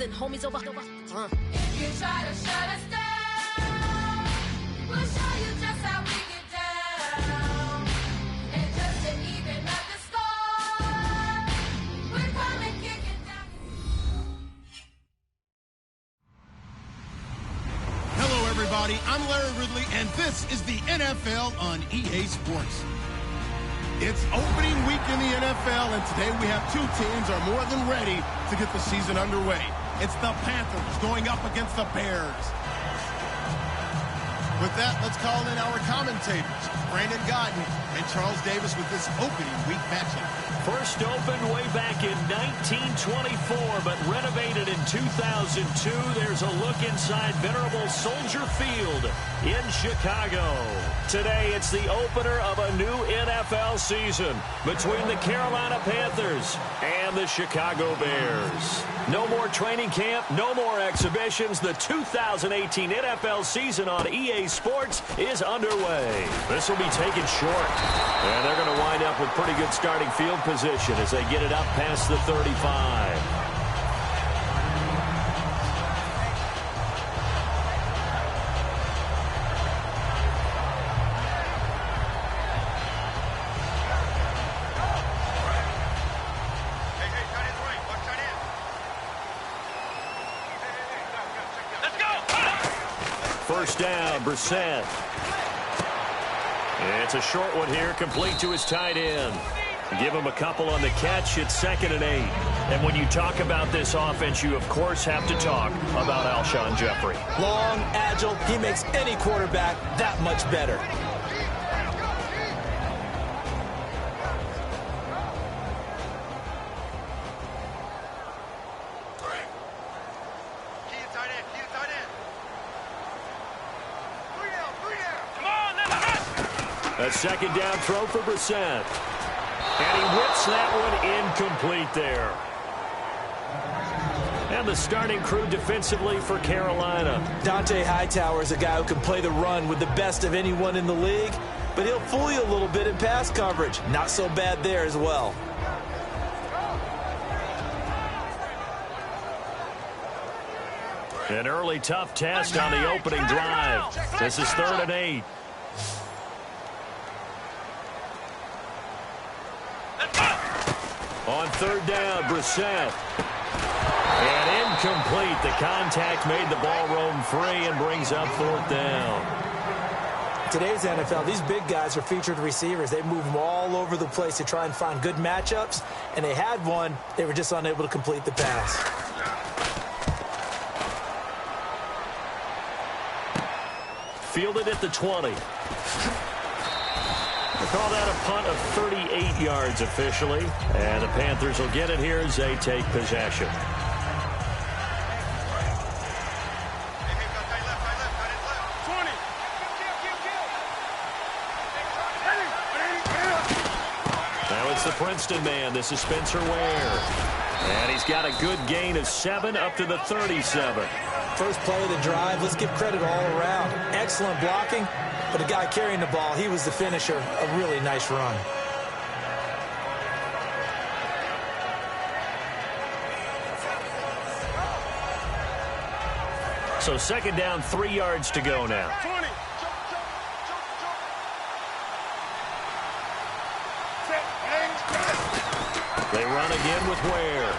Listen, homies over. If you try to shut us down, we'll show you just how we get down. And just to even up the score, we're coming kicking down. Hello, everybody. I'm Larry Ridley, and this is the NFL on EA Sports. It's opening week in the NFL, and today we have two teams are more than ready to get the season underway. It's the Panthers going up against the Bears. With that, let's call in our commentators, Brandon Godden and Charles Davis, with this opening week matchup. First opened way back in 1924, but renovated in 2002. There's a look inside venerable Soldier Field in Chicago. Today, it's the opener of a new NFL season between the Carolina Panthers and the Chicago Bears. No more training camp, no more exhibitions. The 2018 NFL season on EA Sports is underway. This will be taken short, and they're going to wind up with pretty good starting field position as they get it up past the 35. First down, Brissett. It's a short one here, complete to his tight end. Give him a couple on the catch. It's 2nd and 8. And when you talk about this offense, you, of course, have to talk about Alshon Jeffrey. Long, agile. He makes any quarterback that much better. A second down throw for Brissett. And he whips that one incomplete there. And the starting crew defensively for Carolina. Dante Hightower is a guy who can play the run with the best of anyone in the league, but he'll fool you a little bit in pass coverage. Not so bad there as well. An early tough test on the opening drive. This is 3rd and 8. On 3rd down, Brissett. And incomplete. The contact made the ball roam free and brings up 4th down. Today's NFL, these big guys are featured receivers. They move them all over the place to try and find good matchups, and they had one. They were just unable to complete the pass. Fielded at the 20. We'll call that a punt of 38 yards officially. And the Panthers will get it here as they take possession. Now it's the Princeton man. This is Spencer Ware. And he's got a good gain of 7 up to the 37. First play of the drive, let's give credit all around. Excellent blocking. But the guy carrying the ball, he was the finisher. A really nice run. So 2nd down, 3 yards to go now. They run again with Ware.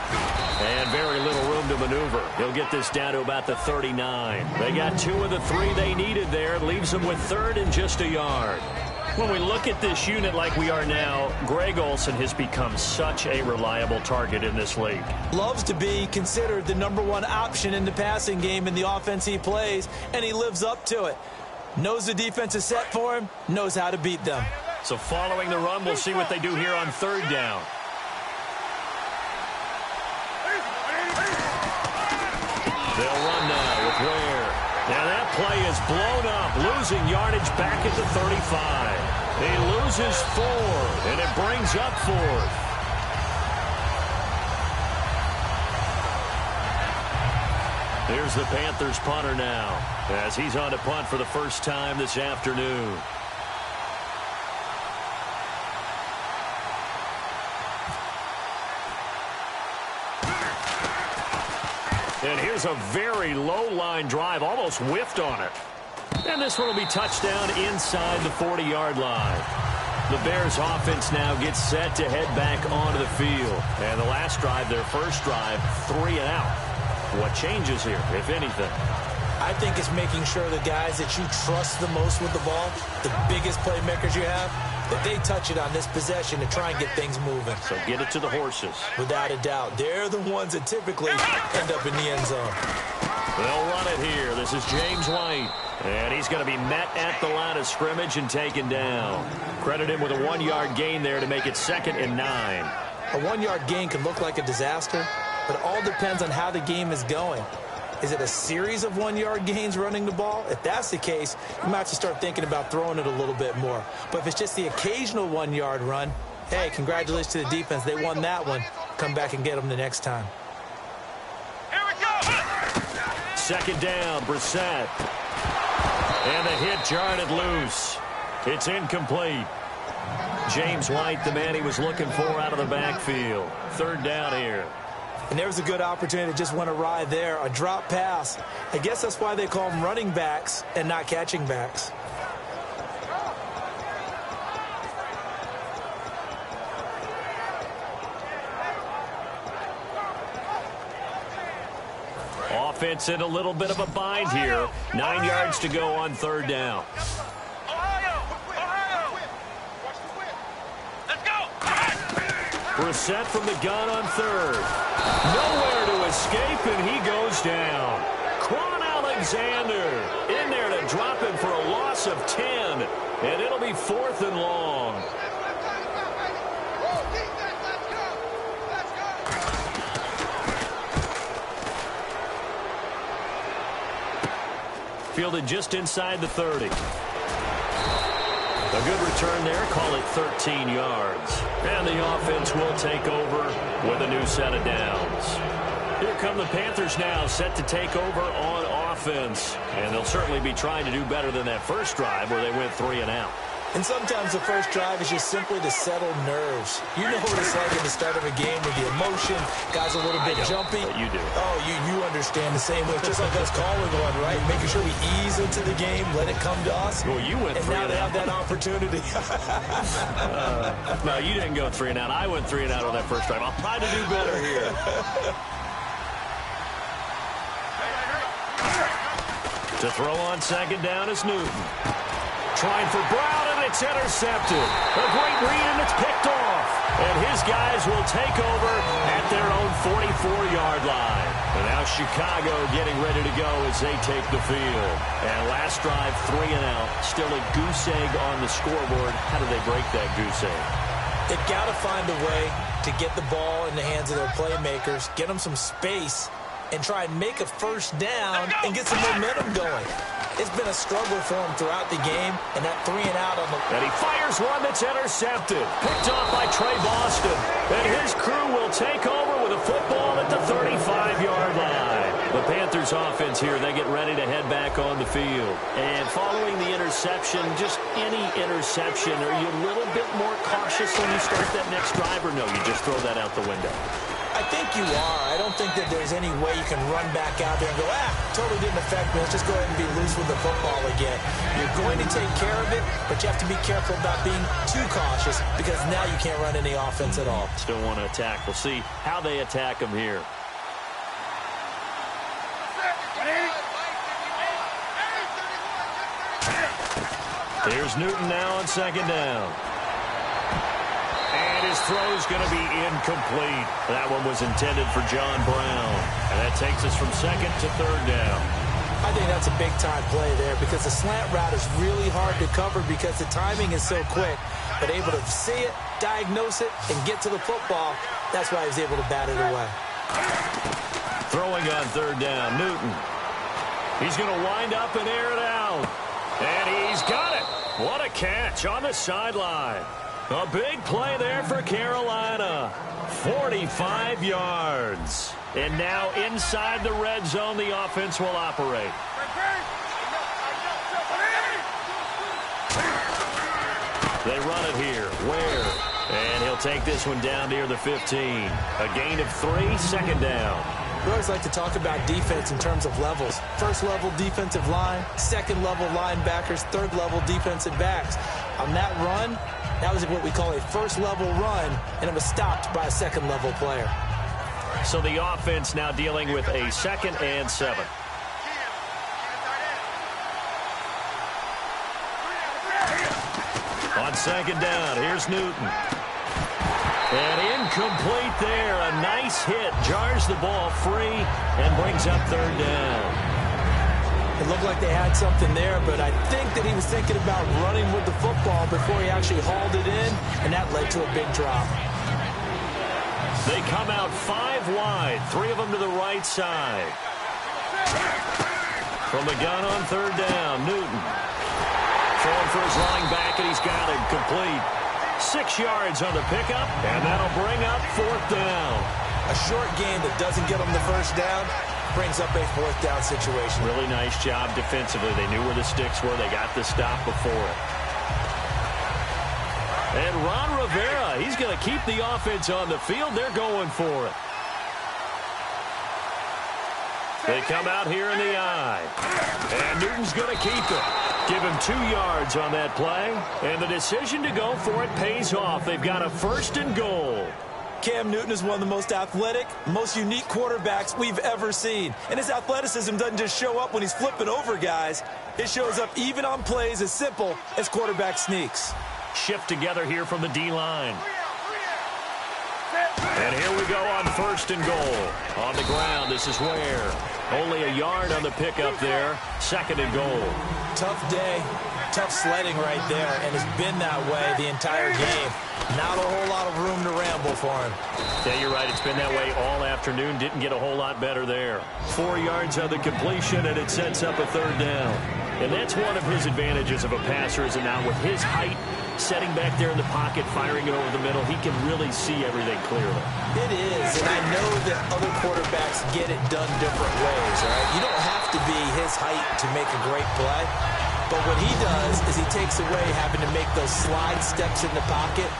And very little room to maneuver. He'll get this down to about the 39. They got 2 of the 3 they needed there. Leaves them with 3rd and just a yard. When we look at this unit like we are now, Greg Olsen has become such a reliable target in this league. Loves to be considered the #1 option in the passing game in the offense he plays, and he lives up to it. Knows the defense is set for him, knows how to beat them. So following the run, we'll see what they do here on 3rd down. They'll run now with Ware. Now that play is blown up, losing yardage back at the 35. He loses 4, and it brings up 4th. Here's the Panthers punter now, as he's on to punt for the first time this afternoon. And here's a very low line drive, almost whiffed on it. And this one will be touchdown inside the 40-yard line. The Bears offense now gets set to head back onto the field. And the last drive, their first drive, 3 and out. What changes here, if anything? I think it's making sure the guys that you trust the most with the ball, the biggest playmakers you have, that they touch it on this possession to try and get things moving. So get it to the horses. Without a doubt. They're the ones that typically end up in the end zone. They'll run it here. This is James White. And he's going to be met at the line of scrimmage and taken down. Credit him with a 1-yard gain there to make it 2nd and 9. A 1-yard gain can look like a disaster, but it all depends on how the game is going. Is it a series of 1-yard gains running the ball? If that's the case, you might have to start thinking about throwing it a little bit more. But if it's just the occasional 1-yard run, hey, congratulations to the defense. They won that one. Come back and get them the next time. Here we go. 2nd down, Brissett. And the hit jarred it loose. It's incomplete. James White, the man he was looking for out of the backfield. 3rd down here. And there was a good opportunity to just went awry there. A drop pass. I guess that's why they call them running backs and not catching backs. Offense in a little bit of a bind here. 9 yards to go on 3rd down. Brissett from the gun on 3rd. Nowhere to escape, and he goes down. Quan Alexander in there to drop him for a loss of 10, and it'll be 4th and long. Fielded just inside the 30. A good return there, call it 13 yards. And the offense will take over with a new set of downs. Here come the Panthers now, set to take over on offense. And they'll certainly be trying to do better than that first drive where they went 3 and out. And sometimes the first drive is just simply to settle nerves. You know what it's like at the start of a game with the emotion. Guys a little bit jumpy. But you do. Oh, you understand the same way. Just like us calling one, right? Making sure we ease into the game, let it come to us. Well, you went 3 and out. And now they have that opportunity. No, you didn't go 3 and out. I went 3 and out on that first drive. I'll try to do better here. To throw on 2nd down is Newton. Trying for Brown, and it's intercepted. A great read, and it's picked off. And his guys will take over at their own 44-yard line. And now Chicago getting ready to go as they take the field. And last drive, 3 and out. Still a goose egg on the scoreboard. How do they break that goose egg? They've got to find a way to get the ball in the hands of their playmakers, get them some space, and try and make a first down and get some momentum going. It's been a struggle for him throughout the game, and that 3 and out on the... And he fires one that's intercepted. Picked off by Trey Boston. And his crew will take over with a football at the 35-yard line. The Panthers offense here, they get ready to head back on the field. And following the interception, just any interception, are you a little bit more cautious when you start that next drive, or no, you just throw that out the window? I think you are. I don't think that there's any way you can run back out there and go, totally didn't affect me. Let's just go ahead and be loose with the football again. You're going to take care of it, but you have to be careful about being too cautious because now you can't run any offense at all. Still want to attack. We'll see how they attack him here. Here's Newton now on 2nd down. And his throw's going to be incomplete. That one was intended for John Brown. And that takes us from 2nd to 3rd down. I think that's a big-time play there because the slant route is really hard to cover because the timing is so quick. But able to see it, diagnose it, and get to the football, that's why he was able to bat it away. Throwing on 3rd down, Newton. He's going to wind up and air it out. And he's got it. What a catch on the sideline. A big play there for Carolina. 45 yards. And now inside the red zone, the offense will operate. They run it here. Ware. And he'll take this one down near the 15. A gain of 3, 2nd down. We always like to talk about defense in terms of levels. First-level defensive line, second-level linebackers, third-level defensive backs. On that run, that was what we call a first-level run, and it was stopped by a second-level player. So the offense now dealing with a 2nd and 7. On 2nd down, here's Newton. And incomplete there. A nice hit. Jars the ball free and brings up 3rd down. It looked like they had something there, but I think that he was thinking about running with the football before he actually hauled it in, and that led to a big drop. They come out 5 wide, 3 of them to the right side. From the gun on 3rd down, Newton. Throwing for his running back, and he's got it complete. 6 yards on the pickup, and that'll bring up 4th down. A short game that doesn't get them the 1st down brings up a 4th down situation. Really nice job defensively. They knew where the sticks were. They got the stop before it. And Ron Rivera, he's going to keep the offense on the field. They're going for it. They come out here in the eye. And Newton's going to keep it. Give him 2 yards on that play. And the decision to go for it pays off. They've got a 1st and goal. Cam Newton is one of the most athletic, most unique quarterbacks we've ever seen. And his athleticism doesn't just show up when he's flipping over guys. It shows up even on plays as simple as quarterback sneaks. Shift together here from the D-line. And here we go on 1st and goal. On the ground, this is Ware. Only a yard on the pickup there. 2nd and goal. Tough day, tough sledding right there, and it's been that way the entire game. Not a whole lot of room to ramble for him. Yeah, you're right. It's been that way all afternoon. Didn't get a whole lot better there. 4 yards on the completion, and it sets up a 3rd down. And that's one of his advantages of a passer, is now with his height, setting back there in the pocket, firing it over the middle, he can really see everything clearly. It is, and I know that other quarterbacks get it done different ways, all right? You don't have to be his height to make a great play, but what he does is he takes away having to make those slide steps in the pocket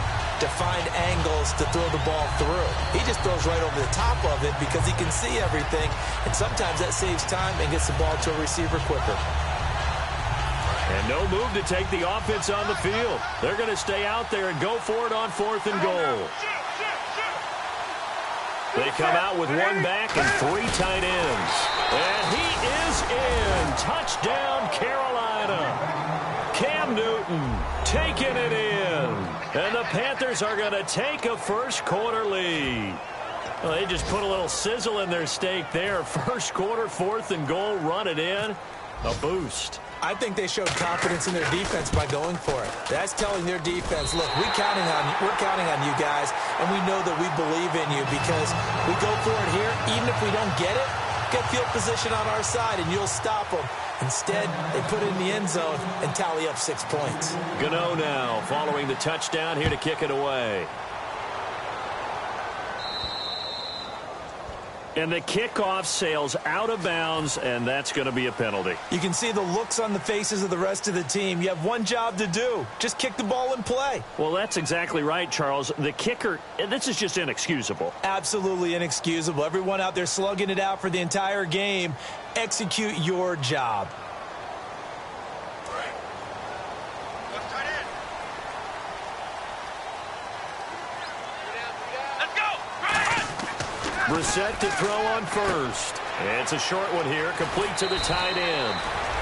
to find angles to throw the ball through. He just throws right over the top of it because he can see everything, and sometimes that saves time and gets the ball to a receiver quicker. And no move to take the offense on the field. They're going to stay out there and go for it on 4th and goal. They come out with 1 back and 3 tight ends. And he is in. Touchdown, Carolina. Cam Newton taking it in. And the Panthers are going to take a 1st quarter lead. Well, they just put a little sizzle in their steak there. 1st quarter, 4th and goal, run it in. A boost. I think they showed confidence in their defense by going for it. That's telling their defense, look, we're counting on you guys, and we know that we believe in you because we go for it here. Even if we don't get it, get field position on our side, and you'll stop them. Instead, they put it in the end zone and tally up 6 points. Gano now following the touchdown here to kick it away. And the kickoff sails out of bounds, and that's going to be a penalty. You can see the looks on the faces of the rest of the team. You have one job to do. Just kick the ball and play. Well, that's exactly right, Charles. The kicker, this is just inexcusable. Absolutely inexcusable. Everyone out there slugging it out for the entire game. Execute your job. Brissett to throw on 1st. It's a short one here, complete to the tight end.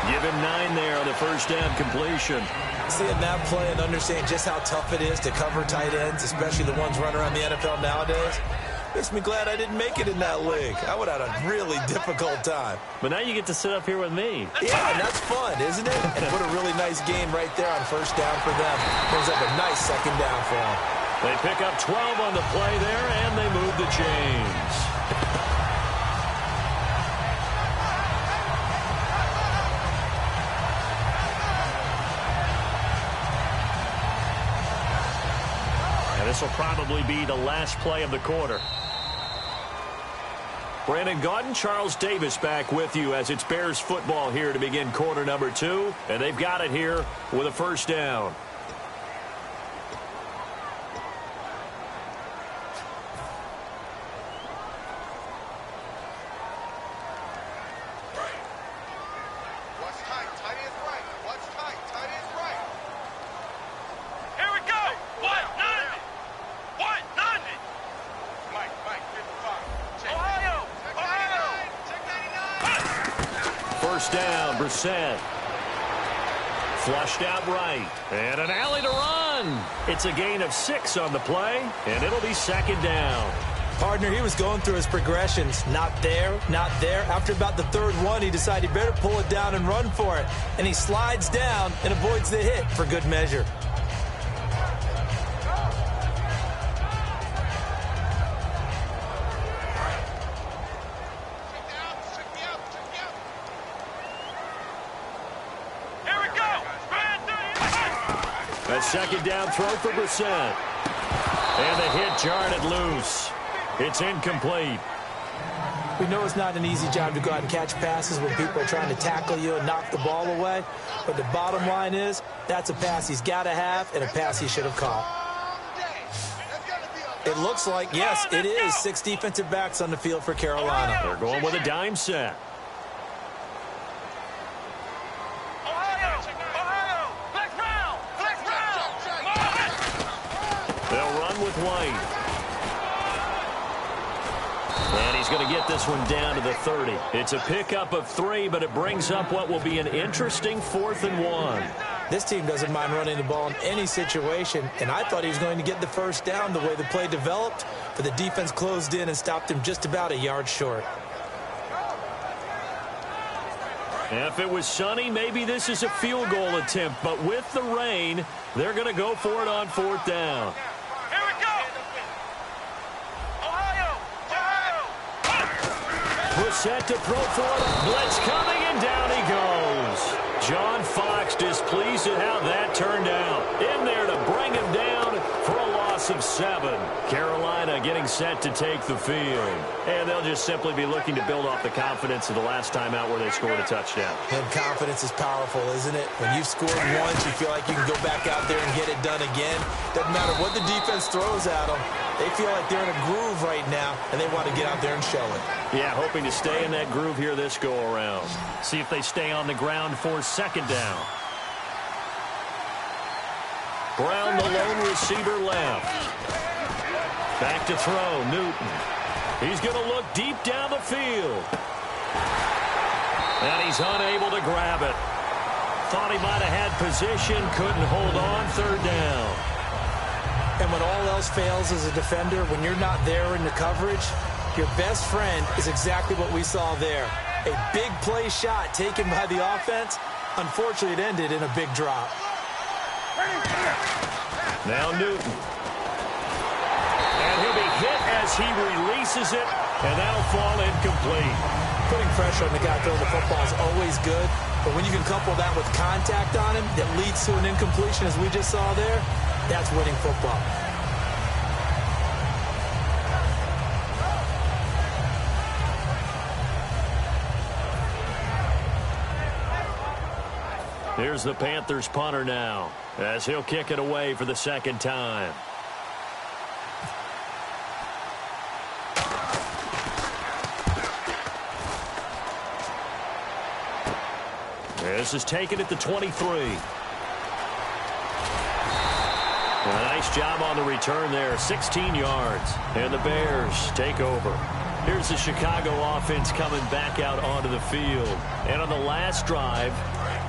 Give him 9 there on the 1st down completion. Seeing that play and understanding just how tough it is to cover tight ends, especially the ones running around the NFL nowadays, makes me glad I didn't make it in that league. I would have had a really difficult time. But now you get to sit up here with me. Yeah, and that's fun, isn't it? And put a really nice game right there on 1st down for them. Brings up a nice 2nd down for them. They pick up 12 on the play there, and they move the chains. And this will probably be the last play of the quarter. Brandon Gaudin, Charles Davis back with you as it's Bears football here to begin quarter number 2. And they've got it here with a 1st down. first down. Brissett. Flushed out right. And an alley to run. It's a gain of 6 on the play, and it'll be second down. Partner, he was going through his progressions. Not there, not there. After about the third one, he decided he better pull it down and run for it. And he slides down and avoids the hit for good measure. A second down throw for Brissett. And the hit jarred it loose. It's incomplete. We know it's not an easy job to go out and catch passes when people are trying to tackle you and knock the ball away. But the bottom line is, that's a pass he's got to have and a pass he should have caught. It looks like, yes, it is 6 defensive backs on the field for Carolina. They're going with a dime set. They'll run with White. And he's going to get this one down to the 30. It's a pickup of 3, but it brings up what will be an interesting 4th and 1. This team doesn't mind running the ball in any situation, and I thought he was going to get the first down the way the play developed, but the defense closed in and stopped him just about a yard short. If it was sunny, maybe this is a field goal attempt, but with the rain, they're going to go for it on 4th down. Brissett to throw for it. Blitz coming, and down he goes. John Fox displeased at how that turned out. In there to bring him down for a loss of 7. Carolina getting set to take the field. And they'll just simply be looking to build off the confidence of the last time out where they scored a touchdown. And confidence is powerful, isn't it? When you've scored once, you feel like you can go back out there and get it done again. Doesn't matter what the defense throws at them. They feel like they're in a groove right now, and they want to get out there and show it. Yeah, hoping to stay in that groove here this go-around. See if they stay on the ground for second down. Brown, the lone receiver, left. Back to throw, Newton. He's going to look deep down the field. And he's unable to grab it. Thought he might have had position, couldn't hold on, 3rd down. And when all else fails as a defender, when you're not there in the coverage, your best friend is exactly what we saw there. A big play shot taken by the offense. Unfortunately, it ended in a big drop. Now Newton. And he'll be hit as he releases it, and that'll fall incomplete. Putting pressure on the guy throwing the football is always good, but when you can couple that with contact on him that leads to an incompletion, as we just saw there, that's winning football. Here's the Panthers punter now, as he'll kick it away for the second time. This is taken at the 23. A nice job on the return there, 16 yards. And the Bears take over. Here's the Chicago offense coming back out onto the field. And on the last drive,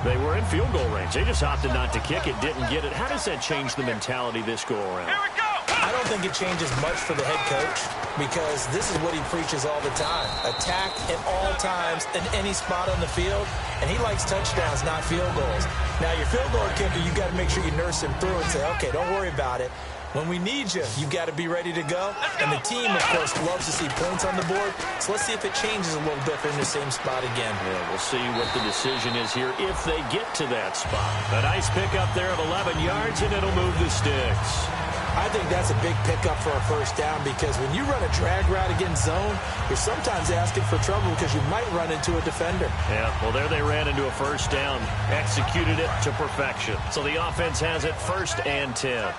they were in field goal range. They just opted not to kick it, didn't get it. How does that change the mentality this go-around? I don't think it changes much for the head coach because this is what he preaches all the time. Attack at all times in any spot on the field, and he likes touchdowns, not field goals. Now, your field goal kicker, you got to make sure you nurse him through and say, okay, don't worry about it. When we need you, you got to be ready to go. And the team, of course, loves to see points on the board. So let's see if it changes a little bit if they're in the same spot again. Yeah, we'll see what the decision is here if they get to that spot. A nice pickup there of 11 yards, and it'll move the sticks. I think that's a big pickup for a first down because when you run a drag route against zone, you're sometimes asking for trouble because you might run into a defender. Yeah, well, there they ran into a first down, executed it to perfection. So the offense has it 1st and 10.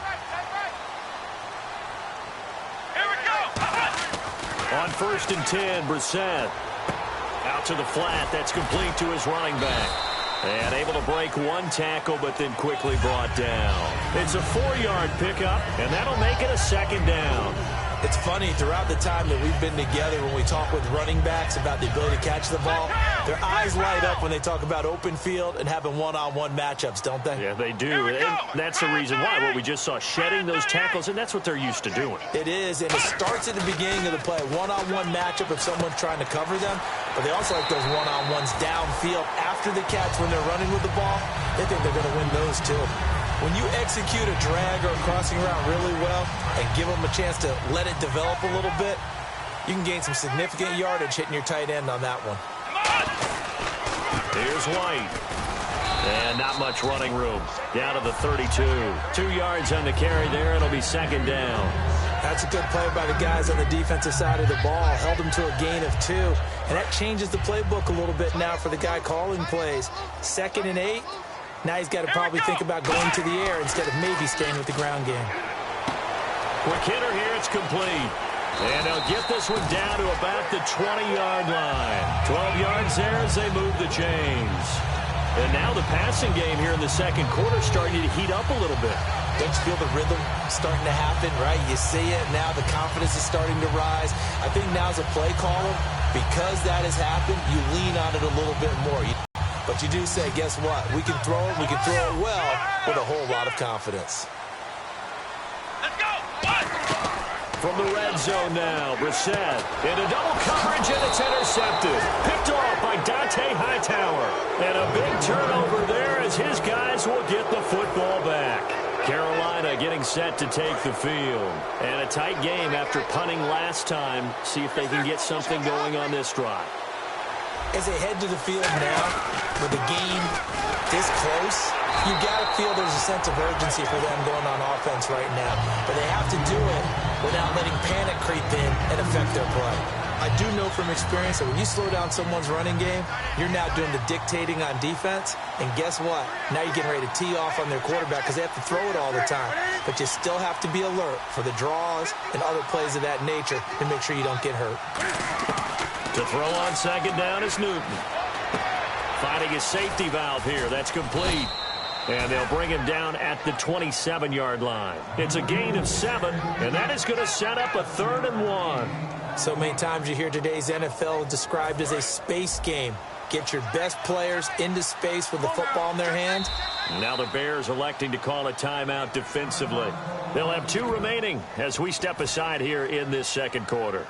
On 1st and 10, Brissett. Out to the flat. That's complete to his running back. And able to break one tackle, but then quickly brought down. It's a 4-yard pickup, and that'll make it a second down. It's funny, throughout the time that we've been together, when we talk with running backs about the ability to catch the ball, their eyes light up when they talk about open field and having one-on-one matchups, don't they? Yeah, they do. And that's the reason why. What we just saw, shedding those tackles, and that's what they're used to doing. It is, and it starts at the beginning of the play. One-on-one matchup if someone's trying to cover them, but they also like those one-on-ones downfield after the catch when they're running with the ball. They think they're going to win those too. When you execute a drag or a crossing route really well and give them a chance to let it develop a little bit, you can gain some significant yardage hitting your tight end on that one. Here's White. And not much running room. Down to the 32. 2 yards on the carry there. It'll be second down. That's a good play by the guys on the defensive side of the ball. Held them to a gain of 2. And that changes the playbook a little bit now for the guy calling plays. 2nd and 8. Now he's got to probably think about going to the air instead of maybe staying with the ground game. Quick hitter here. It's complete. And they'll get this one down to about the 20-yard line. 12 yards there as they move the chains. And now the passing game here in the second quarter starting to heat up a little bit. Don't you feel the rhythm starting to happen, right? You see it now. The confidence is starting to rise. I think now as a play caller, because that has happened, you lean on it a little bit more. But you do say, guess what? We can throw it. We can throw it well with a whole lot of confidence. Let's go! From the red zone now, Brissett into double coverage, and it's intercepted. Picked off by Dante Hightower. And a big turnover there as his guys will get the football back. Carolina getting set to take the field. And a tight game after punting last time. See if they can get something going on this drive. As they head to the field now, with the game this close, you got to feel there's a sense of urgency for them going on offense right now. But they have to do it without letting panic creep in and affect their play. I do know from experience that when you slow down someone's running game, you're now doing the dictating on defense. And guess what? Now you're getting ready to tee off on their quarterback because they have to throw it all the time. But you still have to be alert for the draws and other plays of that nature to make sure you don't get hurt. To throw on second down is Newton. Finding his safety valve here. That's complete. And they'll bring him down at the 27-yard line. It's a gain of 7, and that is going to set up a 3rd and 1. So many times you hear today's NFL described as a space game. Get your best players into space with the football in their hands. Now the Bears electing to call a timeout defensively. They'll have 2 remaining as we step aside here in this second quarter.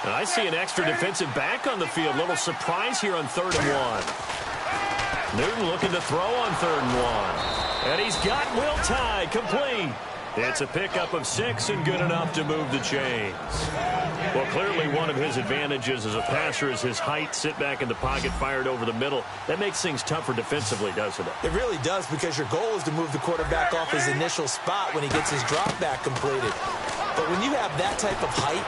I see an extra defensive back on the field. Little surprise here on 3rd and 1. Newton looking to throw on 3rd and 1. And he's got Will Tye complete. It's a pickup of 6 and good enough to move the chains. Well, clearly one of his advantages as a passer is his height. Sit back in the pocket, fired over the middle. That makes things tougher defensively, doesn't it? It really does, because your goal is to move the quarterback off his initial spot when he gets his drop back completed. But when you have that type of height,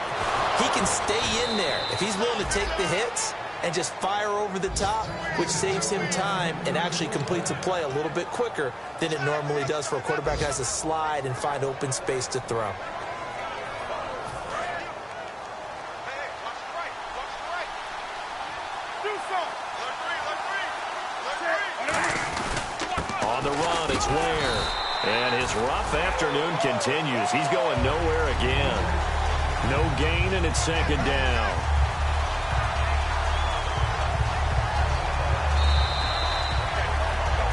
he can stay in there. If he's willing to take the hits and just fire over the top, which saves him time and actually completes a play a little bit quicker than it normally does for a quarterback that has to slide and find open space to throw. On the run, it's Ware. And his rough afternoon continues. He's going nowhere again. No gain, and it's second down.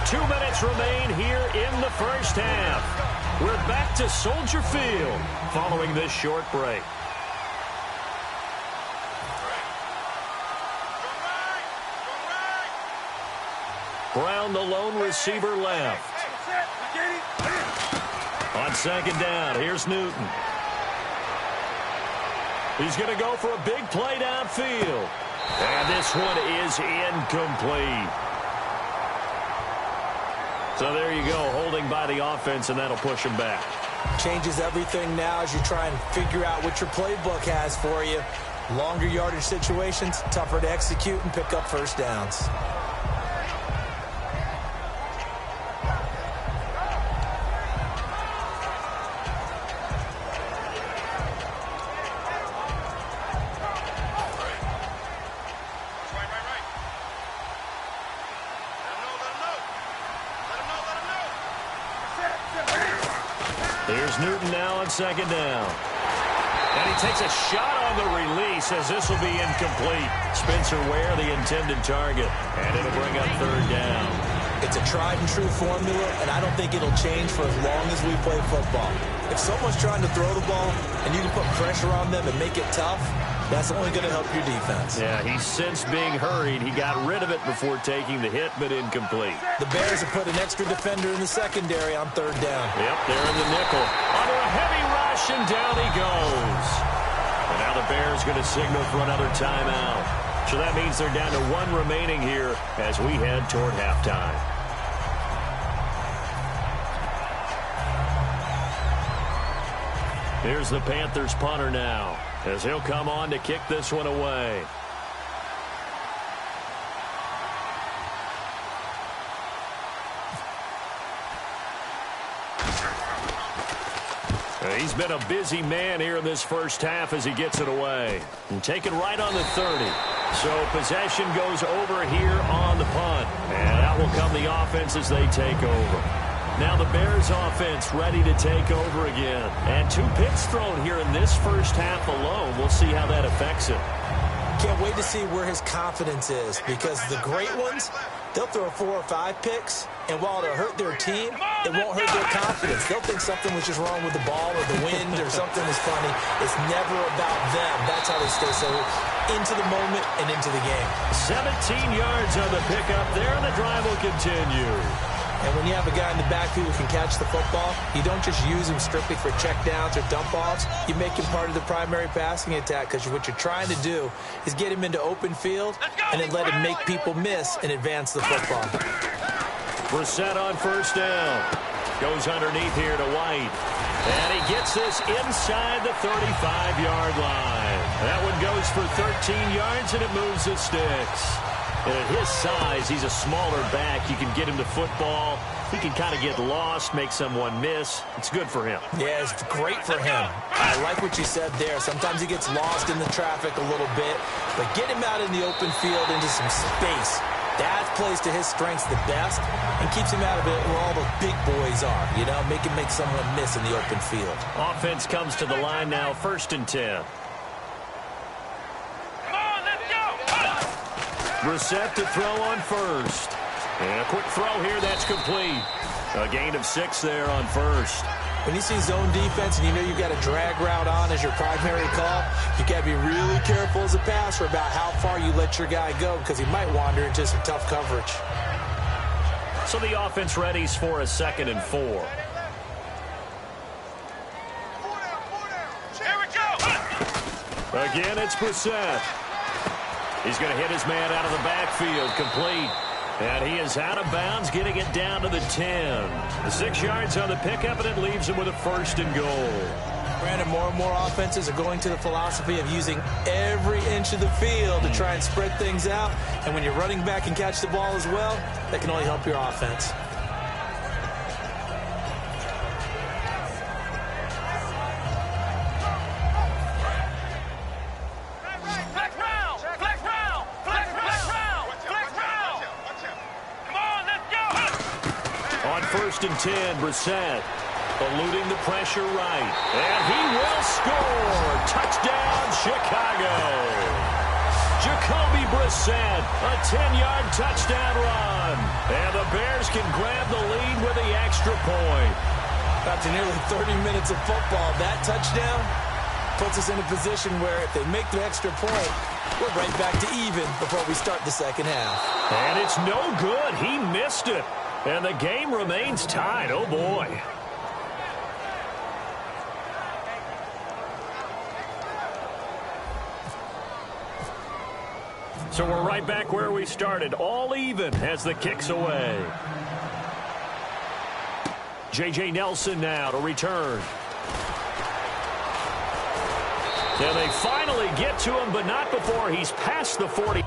Two minutes remain here in the first half. We're back to Soldier Field following this short break. Brown, the lone receiver, left. On second down, here's Newton. He's going to go for a big play downfield. And this one is incomplete. So there you go, holding by the offense, and that'll push him back. Changes everything now as you try and figure out what your playbook has for you. Longer yardage situations, tougher to execute and pick up first downs. Here's Newton now on second down. And he takes a shot on the release as this will be incomplete. Spencer Ware, the intended target. And it'll bring up third down. It's a tried-and-true formula, and I don't think it'll change for as long as we play football. If someone's trying to throw the ball and you can put pressure on them and make it tough, that's only going to help your defense. Yeah, he sensed being hurried. He got rid of it before taking the hit, but incomplete. The Bears have put an extra defender in the secondary on third down. Yep, they're in the nickel. Under a heavy rush, and down he goes. And now the Bears going to signal for another timeout. So that means they're down to one remaining here as we head toward halftime. Here's the Panthers punter now, as he'll come on to kick this one away. He's been a busy man here in this first half as he gets it away. And taken right on the 30. So possession goes over here on the punt. And out will come the offense as they take over. Now the Bears offense ready to take over again. And 2 picks thrown here in this first half alone. We'll see how that affects it. Can't wait to see where his confidence is, because the great ones, they'll throw 4 or 5 picks, and while it'll hurt their team, it won't hurt their confidence. They'll think something was just wrong with the ball or the wind or something was funny. It's never about them. That's how they stay so into the moment and into the game. 17 yards on the pickup there, and the drive will continue. And when you have a guy in the backfield who can catch the football, you don't just use him strictly for checkdowns or dump-offs. You make him part of the primary passing attack, because what you're trying to do is get him into open field and then let him make people miss and advance the football. Brissett on first down. Goes underneath here to White. And he gets this inside the 35-yard line. That one goes for 13 yards, and it moves the sticks. And at his size, he's a smaller back. You can get him to football. He can kind of get lost, make someone miss. It's good for him. Yeah, it's great for him. I like what you said there. Sometimes he gets lost in the traffic a little bit, but get him out in the open field into some space. That plays to his strengths the best and keeps him out of it where all the big boys are. You know, make him make someone miss in the open field. Offense comes to the line now, 1st and 10. Brissett to throw on first. And a quick throw here, that's complete. A gain of 6 there on first. When you see zone defense and you know you've got a drag route on as your primary call, you got to be really careful as a passer about how far you let your guy go, because he might wander into some tough coverage. So the offense readies for a 2nd and 4. Again, it's Brissett. He's going to hit his man out of the backfield, complete. And he is out of bounds, getting it down to the 10. The 6 yards on the pickup, and it leaves him with a 1st and goal. Granted, more and more offenses are going to the philosophy of using every inch of the field to try and spread things out. And when you're running back and catch the ball as well, that can only help your offense. First and 10, Brissett eluding the pressure right. And he will score. Touchdown, Chicago. Jacoby Brissett, a 10-yard touchdown run. And the Bears can grab the lead with the extra point. After nearly 30 minutes of football, that touchdown puts us in a position where if they make the extra point, we're right back to even before we start the second half. And it's no good. He missed it. And the game remains tied. Oh, boy. So we're right back where we started. All even as the kick's away. J.J. Nelson now to return. And they finally get to him, but not before he's past the 40.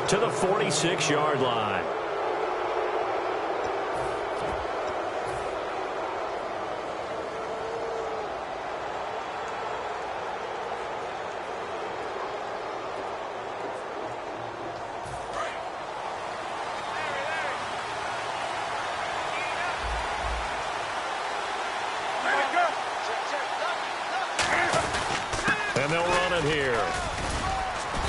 to the 46-yard line. And they'll run it here.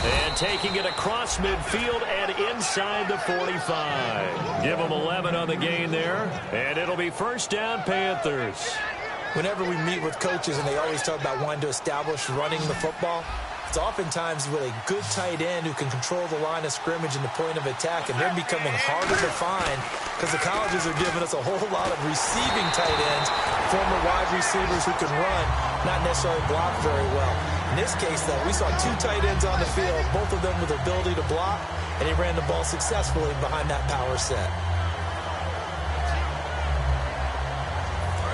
And taking it across midfield and inside the 45. Give them 11 on the gain there. And it'll be first down, Panthers. Whenever we meet with coaches and they always talk about wanting to establish running the football, it's oftentimes with a good tight end who can control the line of scrimmage and the point of attack, and they're becoming harder to find because the colleges are giving us a whole lot of receiving tight ends, former wide receivers who can run, not necessarily block very well. In this case, though, we saw two tight ends on the field, both of them with the ability to block, and he ran the ball successfully behind that power set.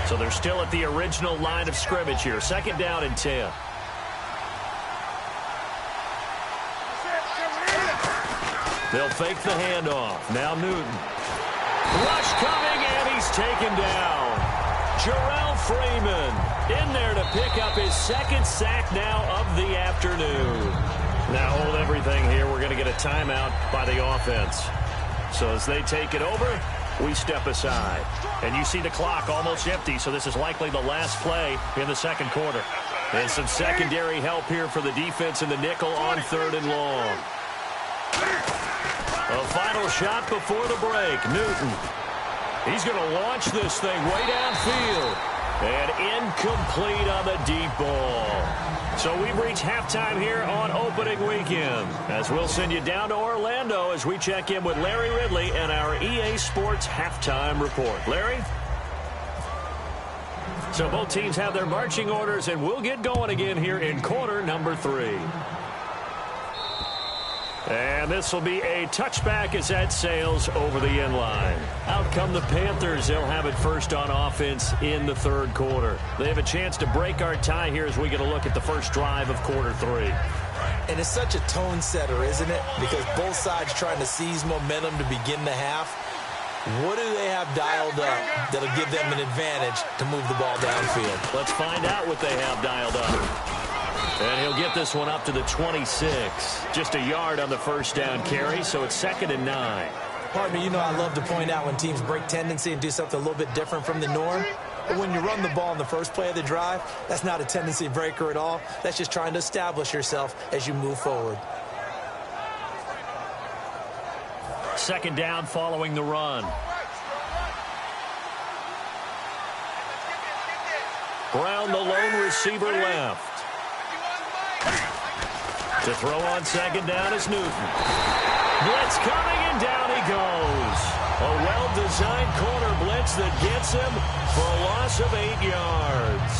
So they're still at the original line of scrimmage here. Second down and 10. They'll fake the handoff. Now Newton. Rush coming, and he's taken down. Jarrell Freeman in there to pick up his second sack now of the afternoon. Now hold everything here. We're going to get a timeout by the offense. So as they take it over, we step aside. And you see the clock almost empty, so this is likely the last play in the second quarter. And some secondary help here for the defense in the nickel on 3rd and long. A final shot before the break. Newton. He's going to launch this thing way downfield. And incomplete on the deep ball. So we've reached halftime here on opening weekend. As we'll send you down to Orlando as we check in with Larry Ridley and our EA Sports halftime report. Larry? So both teams have their marching orders, and we'll get going again here in quarter number 3. And this will be a touchback as that sails over the end line. Out come the Panthers. They'll have it first on offense in the third quarter. They have a chance to break our tie here as we get a look at the first drive of quarter 3. And it's such a tone setter, isn't it? Because both sides trying to seize momentum to begin the half. What do they have dialed up that'll give them an advantage to move the ball downfield? Let's find out what they have dialed up. And he'll get this one up to the 26. Just a yard on the first down carry, so it's 2nd and 9. Partner, you know I love to point out when teams break tendency and do something a little bit different from the norm. But when you run the ball in the first play of the drive, that's not a tendency breaker at all. That's just trying to establish yourself as you move forward. 2nd down following the run. Brown, the lone receiver, left. To throw on 2nd down is Newton. Blitz coming, and down he goes. A well-designed corner blitz that gets him for a loss of 8 yards.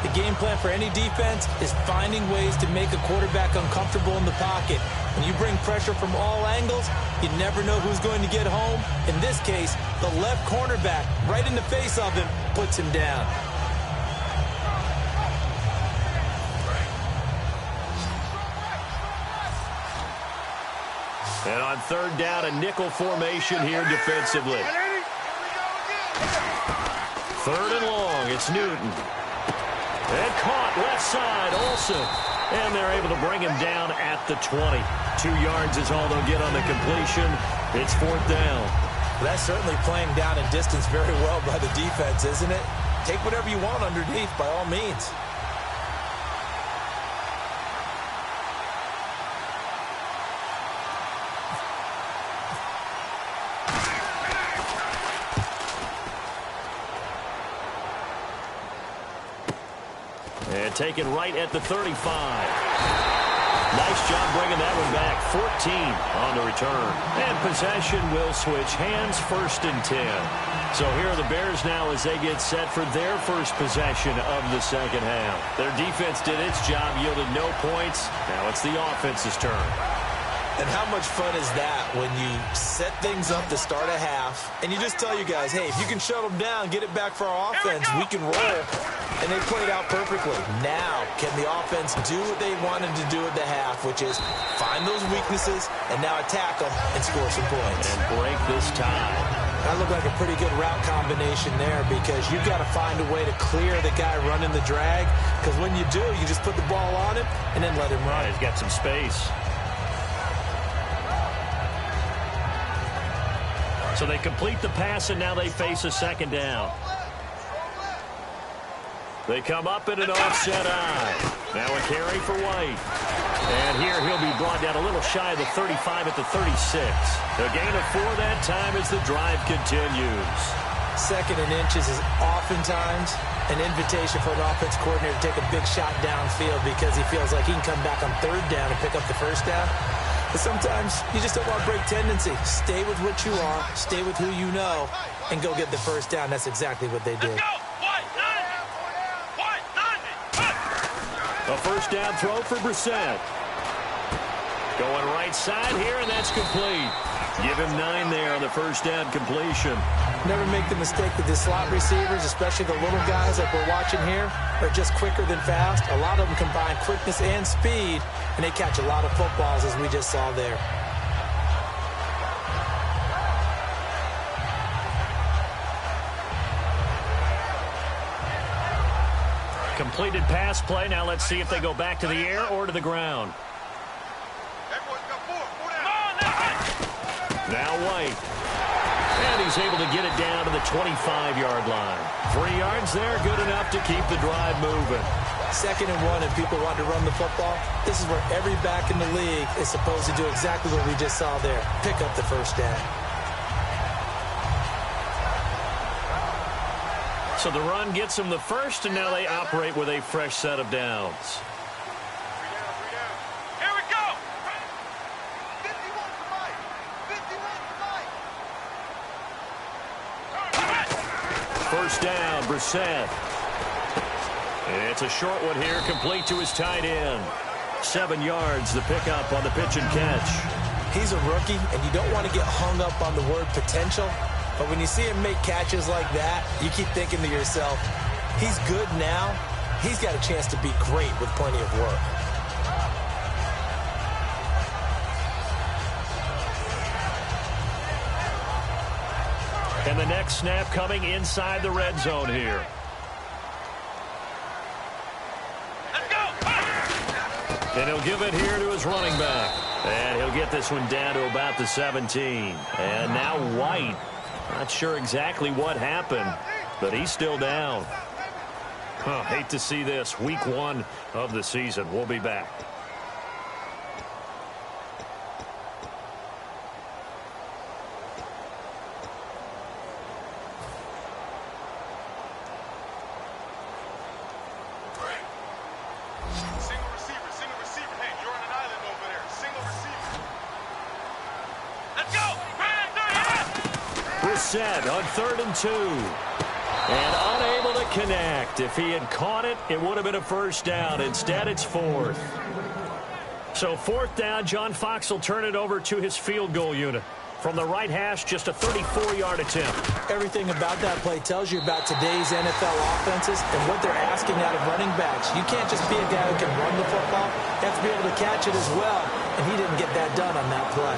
The game plan for any defense is finding ways to make a quarterback uncomfortable in the pocket. When you bring pressure from all angles, you never know who's going to get home. In this case, the left cornerback, right in the face of him, puts him down. And on 3rd down, a nickel formation here defensively. 3rd and long, it's Newton. And caught left side, Olsen. And they're able to bring him down at the 20. 2 yards is all they'll get on the completion. It's 4th down. Well, that's certainly playing down and distance very well by the defense, isn't it? Take whatever you want underneath, by all means. And taken right at the 35. Nice job bringing that one back. 14 on the return. And possession will switch hands, 1st and 10. So here are the Bears now as they get set for their first possession of the second half. Their defense did its job, yielded no points. Now it's the offense's turn. And how much fun is that when you set things up to start a half and you just tell you guys, hey, if you can shut them down, get it back for our offense, we can roll. and they played out perfectly. Now, can the offense do what they wanted to do at the half, which is find those weaknesses and now attack them and score some points. And break this tie. That looked like a pretty good route combination there because you've got to find a way to clear the guy running the drag, because when you do, you just put the ball on him and then let him run. He's got some space. So they complete the pass, and now they face a second down. They come up in an offset eye. Now a carry for White. And here he'll be brought down a little shy of the 35 at the 36. A gain of 4 that time as the drive continues. Second and inches is oftentimes an invitation for an offense coordinator to take a big shot downfield because he feels like he can come back on third down and pick up the first down. But sometimes you just don't want to break tendency. Stay with what you are, stay with who you know, and go get the first down. That's exactly what they did. A first down throw for Brissett. Going right side here, and that's complete. Give him 9 there on the first down completion. Never make the mistake that the slot receivers, especially the little guys like we're watching here, are just quicker than fast. A lot of them combine quickness and speed, and they catch a lot of footballs, as we just saw there. Completed pass play. Now let's see if they go back to the air or to the ground. Now White. And he's able to get it down to the 25-yard line. 3 yards there, good enough to keep the drive moving. 2nd and 1 and people want to run the football. This is where every back in the league is supposed to do exactly what we just saw there. Pick up the first down. So the run gets them the first, and now they operate with a fresh set of downs. Here we go. First down, Brissett. It's a short one here, complete to his tight end. 7 yards, the pickup on the pitch and catch. He's a rookie, and you don't want to get hung up on the word potential. But when you see him make catches like that, you keep thinking to yourself, he's good now. He's got a chance to be great with plenty of work. And the next snap coming inside the red zone here. Let's go. And he'll give it here to his running back. And he'll get this one down to about the 17. And now White. Not sure exactly what happened, but he's still down. Hate to see this. Week 1 of the season. We'll be back. Single receiver. Hey, you're on an island over there. Single receiver. Let's go. Brissett on 3rd and 2. And unable to connect. If he had caught it, it would have been a first down. Instead, it's 4th. So 4th down, John Fox will turn it over to his field goal unit. From the right hash, just a 34-yard attempt. Everything about that play tells you about today's NFL offenses and what they're asking out of running backs. You can't just be a guy who can run the football. You have to be able to catch it as well, and he didn't get that done on that play.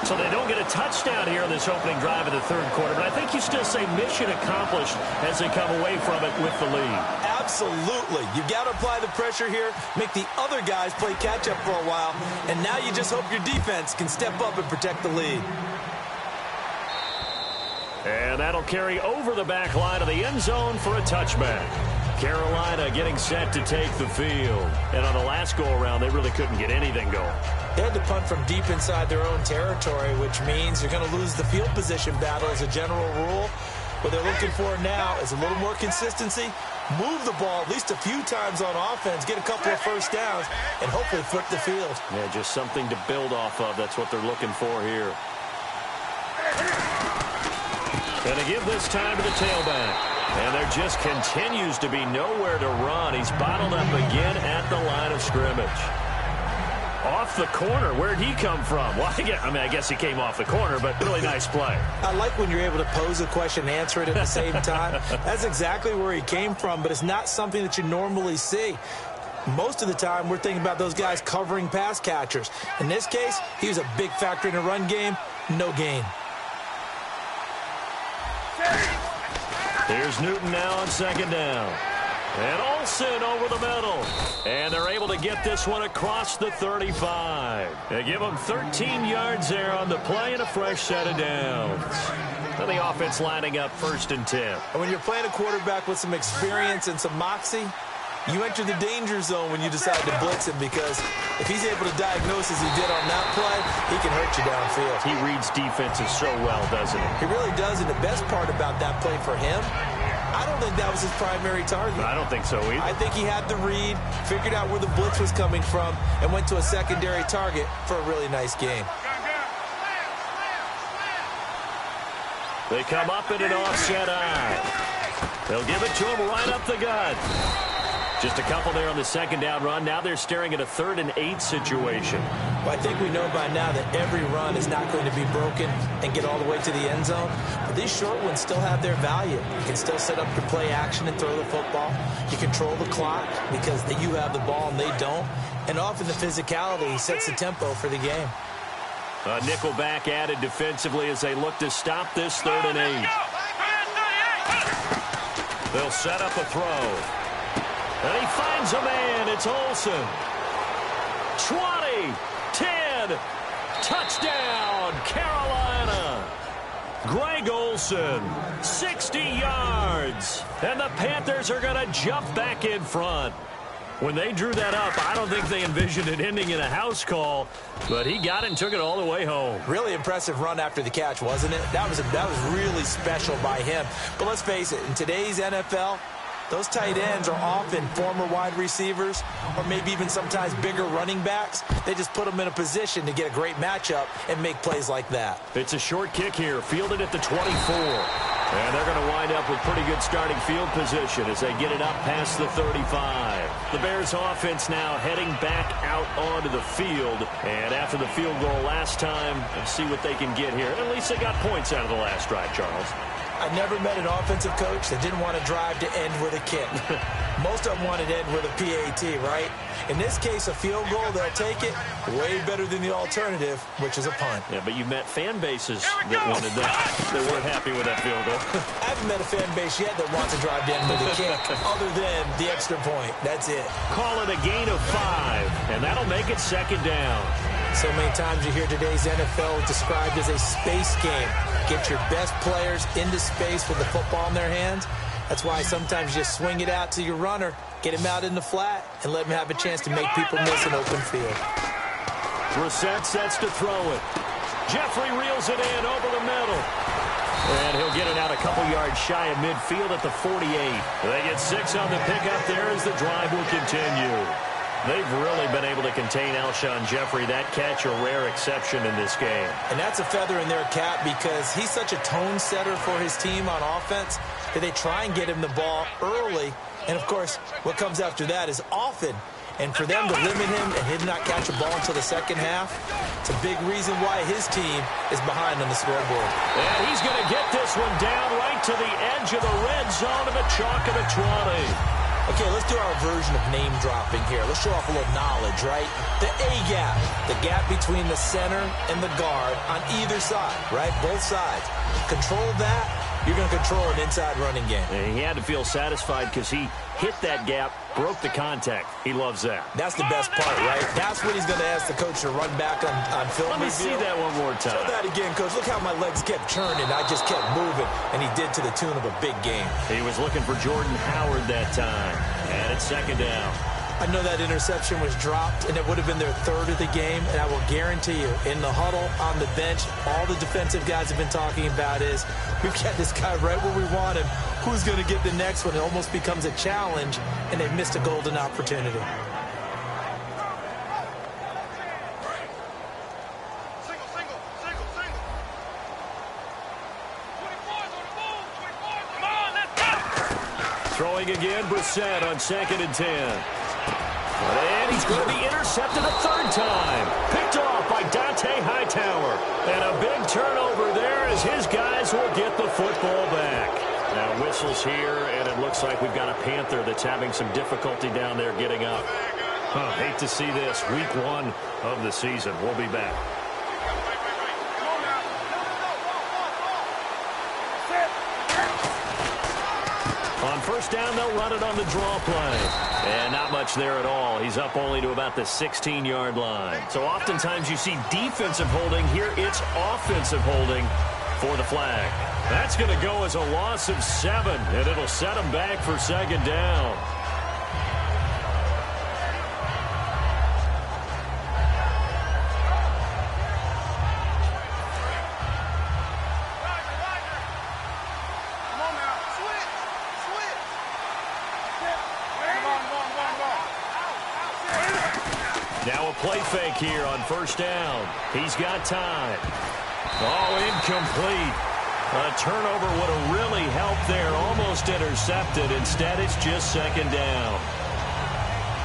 So they don't get a touchdown here in this opening drive of the 3rd quarter, but I think you still say mission accomplished as they come away from it with the lead. Absolutely. You've got to apply the pressure here, make the other guys play catch-up for a while, and now you just hope your defense can step up and protect the lead. And that'll carry over the back line of the end zone for a touchback. Carolina getting set to take the field. And on the last go-around, they really couldn't get anything going. They had to punt from deep inside their own territory, which means you're going to lose the field position battle as a general rule. What they're looking for now is a little more consistency, move the ball at least a few times on offense, get a couple of first downs, and hopefully flip the field. Yeah, just something to build off of. That's what they're looking for here. And to give this time to the tailback. And there just continues to be nowhere to run. He's bottled up again at the line of scrimmage. Off the corner. Where'd he come from? Well, I guess he came off the corner, but really nice play. I like when you're able to pose a question and answer it at the same time. That's exactly where he came from, but it's not something that you normally see. Most of the time, we're thinking about those guys covering pass catchers. In this case, he was a big factor in the run game. No gain. Here's Newton now on second down. And Olsen over the middle. And they're able to get this one across the 35. They give them 13 yards there on the play and a fresh set of downs. And the offense lining up 1st and 10. And when you're playing a quarterback with some experience and some moxie, you enter the danger zone when you decide to blitz him, because if he's able to diagnose as he did on that play, he can hurt you downfield. He reads defenses so well, doesn't he? He really does, and the best part about that play for him, I don't think that was his primary target. I don't think so either. I think he had the read, figured out where the blitz was coming from, and went to a secondary target for a really nice game. They come up in an offset eye. They'll give it to him right up the gut. Just a couple there on the second down run. Now they're staring at a 3rd and 8 situation. Well, I think we know by now that every run is not going to be broken and get all the way to the end zone. But these short ones still have their value. You can still set up your play action and throw the football. You control the clock because you have the ball and they don't. And often the physicality sets the tempo for the game. A nickel back added defensively as they look to stop this 3rd and 8. They'll set up a throw. And he finds a man. It's Olsen. 20, 10, touchdown, Carolina. Greg Olsen, 60 yards. And the Panthers are going to jump back in front. When they drew that up, I don't think they envisioned it ending in a house call, but he got it and took it all the way home. Really impressive run after the catch, wasn't it? That was really special by him. But let's face it, in today's NFL, those tight ends are often former wide receivers or maybe even sometimes bigger running backs. They just put them in a position to get a great matchup and make plays like that. It's a short kick here, fielded at the 24. And they're going to wind up with pretty good starting field position as they get it up past the 35. The Bears offense now heading back out onto the field. And after the field goal last time, let's see what they can get here. At least they got points out of the last drive, Charles. I never met an offensive coach that didn't want to drive to end with a kick. Most of them wanted to end with a PAT, right? In this case, a field goal, they'll take it. Way better than the alternative, which is a punt. Yeah, but you met fan bases that wanted that. They weren't happy with that field goal. I haven't met a fan base yet that wants to drive to end with a kick, other than the extra point. That's it. Call it a gain of 5, and that'll make it 2nd down. So many times you hear today's NFL described as a space game. Get your best players into space with the football in their hands. That's why sometimes you just swing it out to your runner, get him out in the flat, and let him have a chance to make people miss an open field. Brissett sets to throw it. Jeffrey reels it in over the middle. And he'll get it out a couple yards shy of midfield at the 48. They get 6 on the pickup there as the drive will continue. They've really been able to contain Alshon Jeffrey. That catch a rare exception in this game. And that's a feather in their cap because he's such a tone setter for his team on offense that they try and get him the ball early. And, of course, what comes after that is often. And for them to limit him and him not catch a ball until the second half, it's a big reason why his team is behind on the scoreboard. And he's going to get this one down right to the edge of the red zone of the chalk of the 20. Okay, let's do our version of name dropping here. Let's show off a little knowledge, right? The A gap, the gap between the center and the guard on either side, right? Both sides. Control that, you're going to control an inside running game. And he had to feel satisfied because he hit that gap, broke the contact. He loves that. That's the best part, right? That's what he's going to ask the coach to run back on film. Let me see that one more time. Show that again, coach. Look how my legs kept churning. I just kept moving, and he did to the tune of a big game. He was looking for Jordan Howard that time, and it's 2nd down. I know that interception was dropped, and it would have been their 3rd of the game, and I will guarantee you, in the huddle, on the bench, all the defensive guys have been talking about is, we've got this guy right where we want him. Who's going to get the next one? It almost becomes a challenge, and they've missed a golden opportunity. Throwing again, Brissett on 2nd and 10. And he's going to be intercepted a third time. Picked off by Dante Hightower. And a big turnover there as his guys will get the football back. Now whistles here, and it looks like we've got a Panther that's having some difficulty down there getting up. Hate to see this. Week 1 of the season. We'll be back. On first down, they'll run it on the draw play. And not much there at all. He's up only to about the 16-yard line. So oftentimes you see defensive holding. Here it's offensive holding for the flag. That's going to go as a loss of 7, and it'll set them back for second down. Now a play fake here on first down. He's got time. Oh, incomplete. A turnover would have really helped there. Almost intercepted. Instead, it's just second down.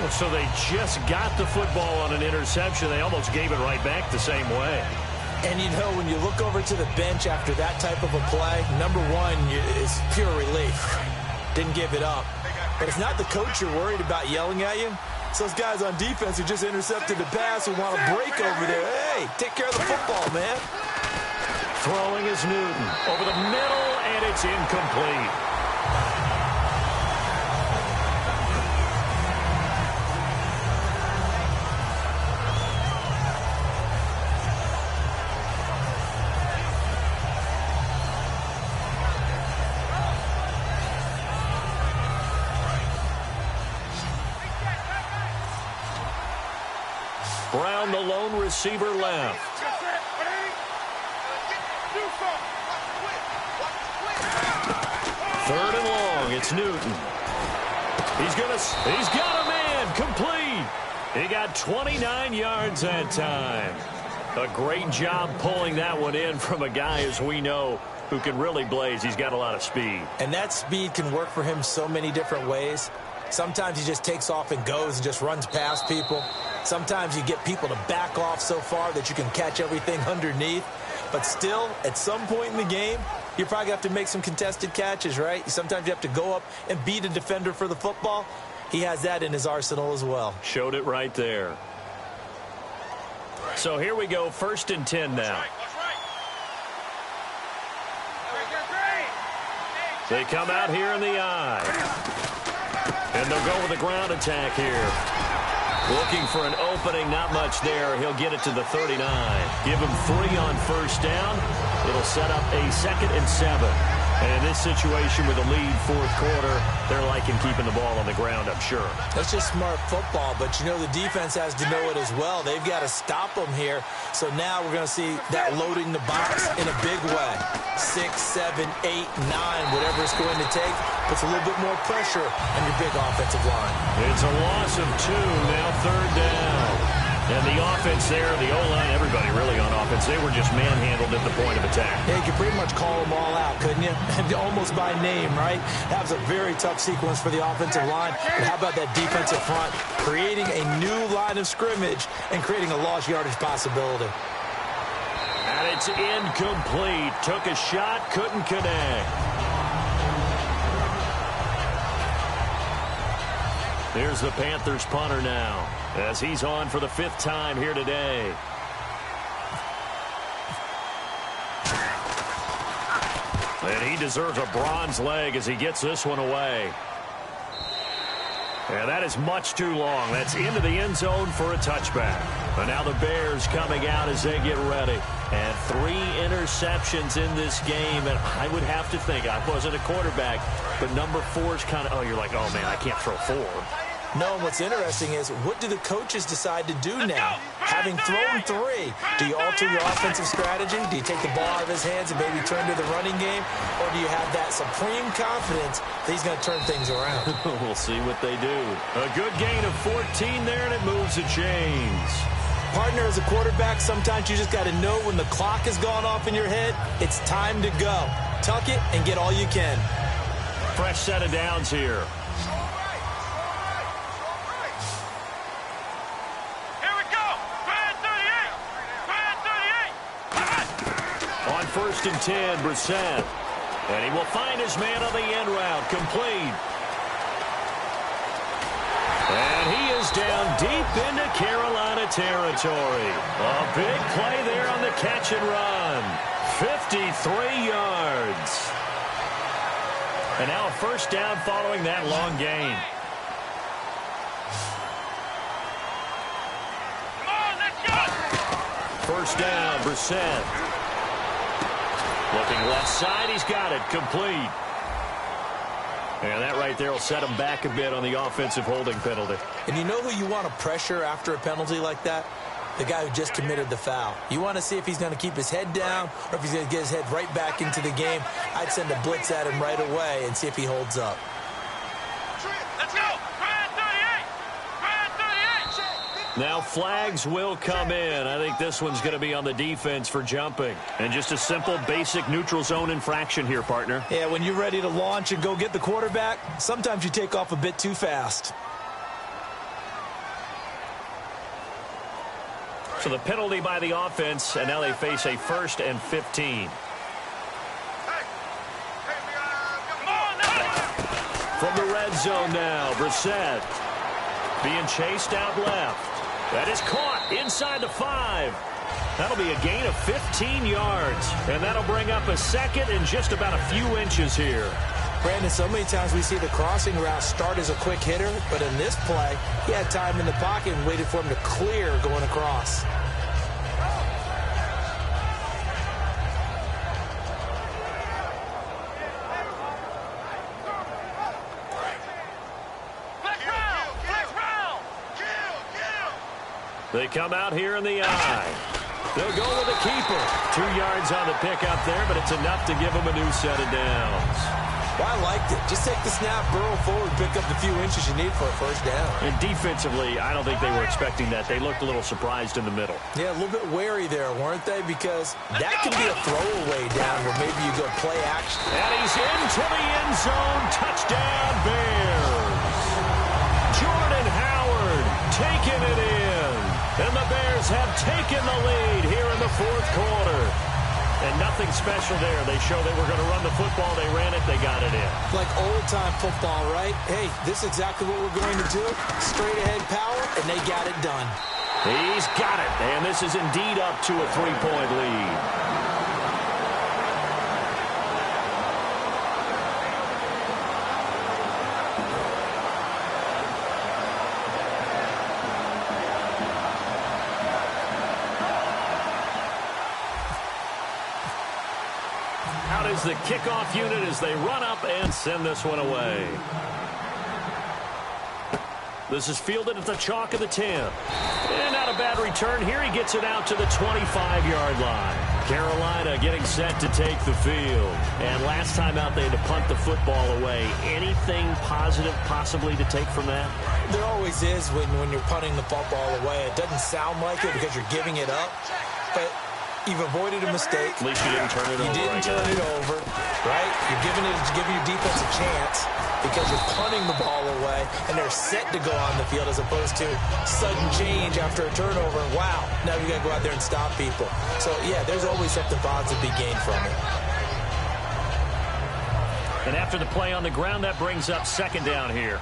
So they just got the football on an interception. They almost gave it right back the same way. And, you know, when you look over to the bench after that type of a play, number one is pure relief. Didn't give it up. But it's not the coach you're worried about yelling at you. It's those guys on defense who just intercepted the pass who want to break over there. Hey, take care of the football, man. Throwing is Newton. Over the middle, and it's incomplete. Brown, the lone receiver, left. Third and long, it's Newton. He's got a man, complete. He got 29 yards that time. A great job pulling that one in from a guy, as we know, who can really blaze. He's got a lot of speed. And that speed can work for him so many different ways. Sometimes he just takes off and goes and just runs past people. Sometimes you get people to back off so far that you can catch everything underneath. But still, at some point in the game, you probably have to make some contested catches, right? Sometimes you have to go up and beat a defender for the football. He has that in his arsenal as well. Showed it right there. So here we go, 1st and 10 now. They come out here in the eye. And they'll go with a ground attack here. Looking for an opening, not much there. He'll get it to the 39. Give him 3 on first down. It'll set up a 2nd and 7. And in this situation with a lead 4th quarter, they're liking keeping the ball on the ground, I'm sure. That's just smart football, but you know the defense has to know it as well. They've got to stop them here. So now we're going to see that loading the box in a big way. 6, 7, 8, 9, whatever it's going to take, puts a little bit more pressure on your big offensive line. It's a loss of 2, now 3rd down. And the offense there, the O-line, everybody really on offense, they were just manhandled at the point of attack. Yeah, you could pretty much call them all out, couldn't you? Almost by name, right? That was a very tough sequence for the offensive line. But how about that defensive front? Creating a new line of scrimmage and creating a lost yardage possibility. And it's incomplete. Took a shot, couldn't connect. Here's the Panthers punter now, as he's on for the 5th time here today. And he deserves a bronze leg as he gets this one away. And that is much too long. That's into the end zone for a touchback. And now the Bears coming out as they get ready. And 3 interceptions in this game. And I would have to think, I wasn't a quarterback, but number 4 is kind of, oh, you're like, oh, man, I can't throw 4. No, and what's interesting is, what do the coaches decide to do now? Having thrown 3, do you alter your offensive strategy? Do you take the ball out of his hands and maybe turn to the running game? Or do you have that supreme confidence that he's going to turn things around? We'll see what they do. A good gain of 14 there, and it moves the chains. Partner, as a quarterback, sometimes you just got to know when the clock has gone off in your head, it's time to go. Tuck it and get all you can. Fresh set of downs here. 1st and 10, Brissett. And he will find his man on the end route, complete. And he is down deep into Carolina territory. A big play there on the catch and run. 53 yards. And now a 1st down following that long gain. Come on, let's go! 1st down, Brissett. Looking left side, he's got it, complete. And that right there will set him back a bit on the offensive holding penalty. And you know who you want to pressure after a penalty like that? The guy who just committed the foul. You want to see if he's going to keep his head down or if he's going to get his head right back into the game. I'd send a blitz at him right away and see if he holds up. Let's go! Grand 38! Grand 38! Now flags will come in. I think this one's going to be on the defense for jumping. And just a simple, basic neutral zone infraction here, partner. Yeah, when you're ready to launch and go get the quarterback, sometimes you take off a bit too fast. So the penalty by the offense, and now they face a 1st and 15. From the red zone now, Brissett being chased out left. That is caught inside the 5. That'll be a gain of 15 yards, and that'll bring up a 2nd and just about a few inches here. Brandon, so many times we see the crossing route start as a quick hitter, but in this play, he had time in the pocket and waited for him to clear going across. They come out here in the eye. They'll go with the keeper. 2 yards on the pickup there, but it's enough to give them a new set of downs. Well, I liked it. Just take the snap, burrow forward, pick up the few inches you need for a 1st down. And defensively, I don't think they were expecting that. They looked a little surprised in the middle. Yeah, a little bit wary there, weren't they? Because that could be a throwaway down where maybe you go play action. And he's into the end zone. Touchdown, Bears. Jordan Howard taking it in. And the Bears have taken the lead here in the 4th quarter. And nothing special there. They show they were going to run the football. They ran it. They got it in. Like old-time football, right? Hey, this is exactly what we're going to do. Straight-ahead power, and they got it done. He's got it. And this is indeed up to a 3-point lead. Is the kickoff unit as they run up and send this one away. This is fielded at the chalk of the 10. And not a bad return here. He gets it out to the 25-yard line. Carolina getting set to take the field. And last time out, they had to punt the football away. Anything positive possibly to take from that? There always is when you're punting the football away. It doesn't sound like it because you're giving it up. But you've avoided a mistake. At least you didn't turn it over. You didn't turn it over, right? You're giving your defense a chance because you're punting the ball away, and they're set to go on the field as opposed to sudden change after a turnover. And wow, now you got to go out there and stop people. So, yeah, there's always something positive to be gained from it. And after the play on the ground, that brings up 2nd down here.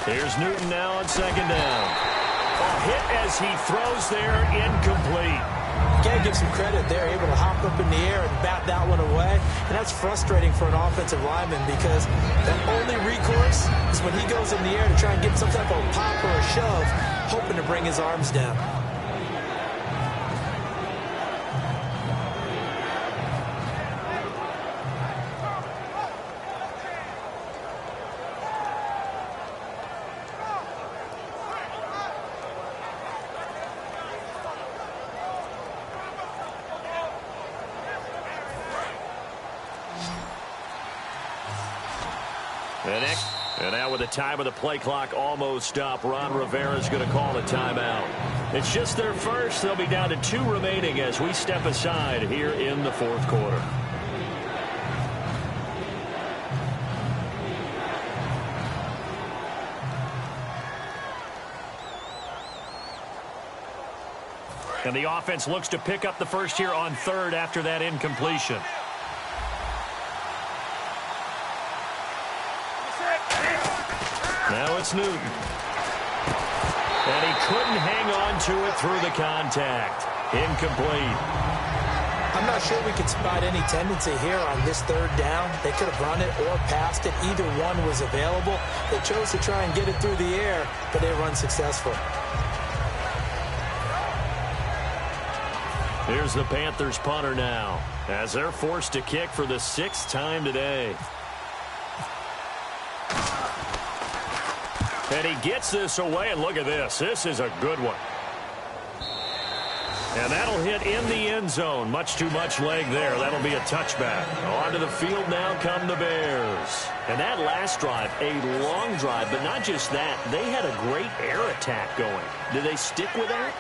Here's Newton now on 2nd down. A hit as he throws there, incomplete. You got to give some credit there, able to hop up in the air and bat that one away. And that's frustrating for an offensive lineman because the only recourse is when he goes in the air to try and get some type of pop or a shove, hoping to bring his arms down. And now with the time of the play clock almost up, Ron Rivera's going to call a timeout. It's just their first. They'll be down to 2 remaining as we step aside here in the 4th quarter. And the offense looks to pick up the first here on third after that incompletion. Now it's Newton. And he couldn't hang on to it through the contact. Incomplete. I'm not sure we could spot any tendency here on this third down. They could have run it or passed it. Either one was available. They chose to try and get it through the air, but they were unsuccessful. Here's the Panthers punter now, as they're forced to kick for the 6th time today. And he gets this away, and look at this. This is a good one. And that'll hit in the end zone. Much too much leg there. That'll be a touchback. Onto the field now come the Bears. And that last drive, a long drive, but not just that. They had a great air attack going. Did they stick with that?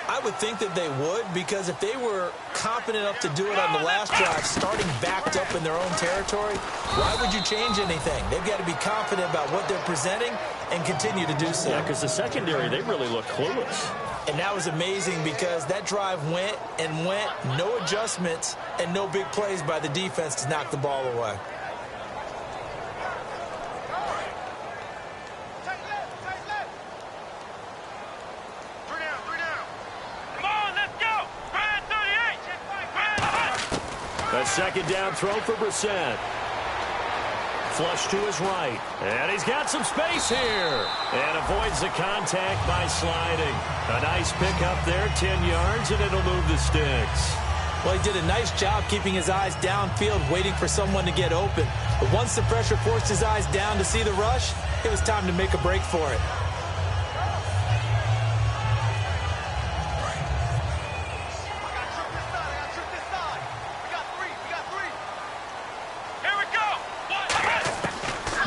I would think that they would, because if they were confident enough to do it on the last drive, starting backed up in their own territory, why would you change anything? They've got to be confident about what they're presenting and continue to do so. Yeah, because the secondary, they really look clueless. And that was amazing because that drive went and went, no adjustments, and no big plays by the defense to knock the ball away. A second down throw for Brissett. Flush to his right. And he's got some space here. And avoids the contact by sliding. A nice pickup there, 10 yards, and it'll move the sticks. Well, he did a nice job keeping his eyes downfield, waiting for someone to get open. But once the pressure forced his eyes down to see the rush, it was time to make a break for it.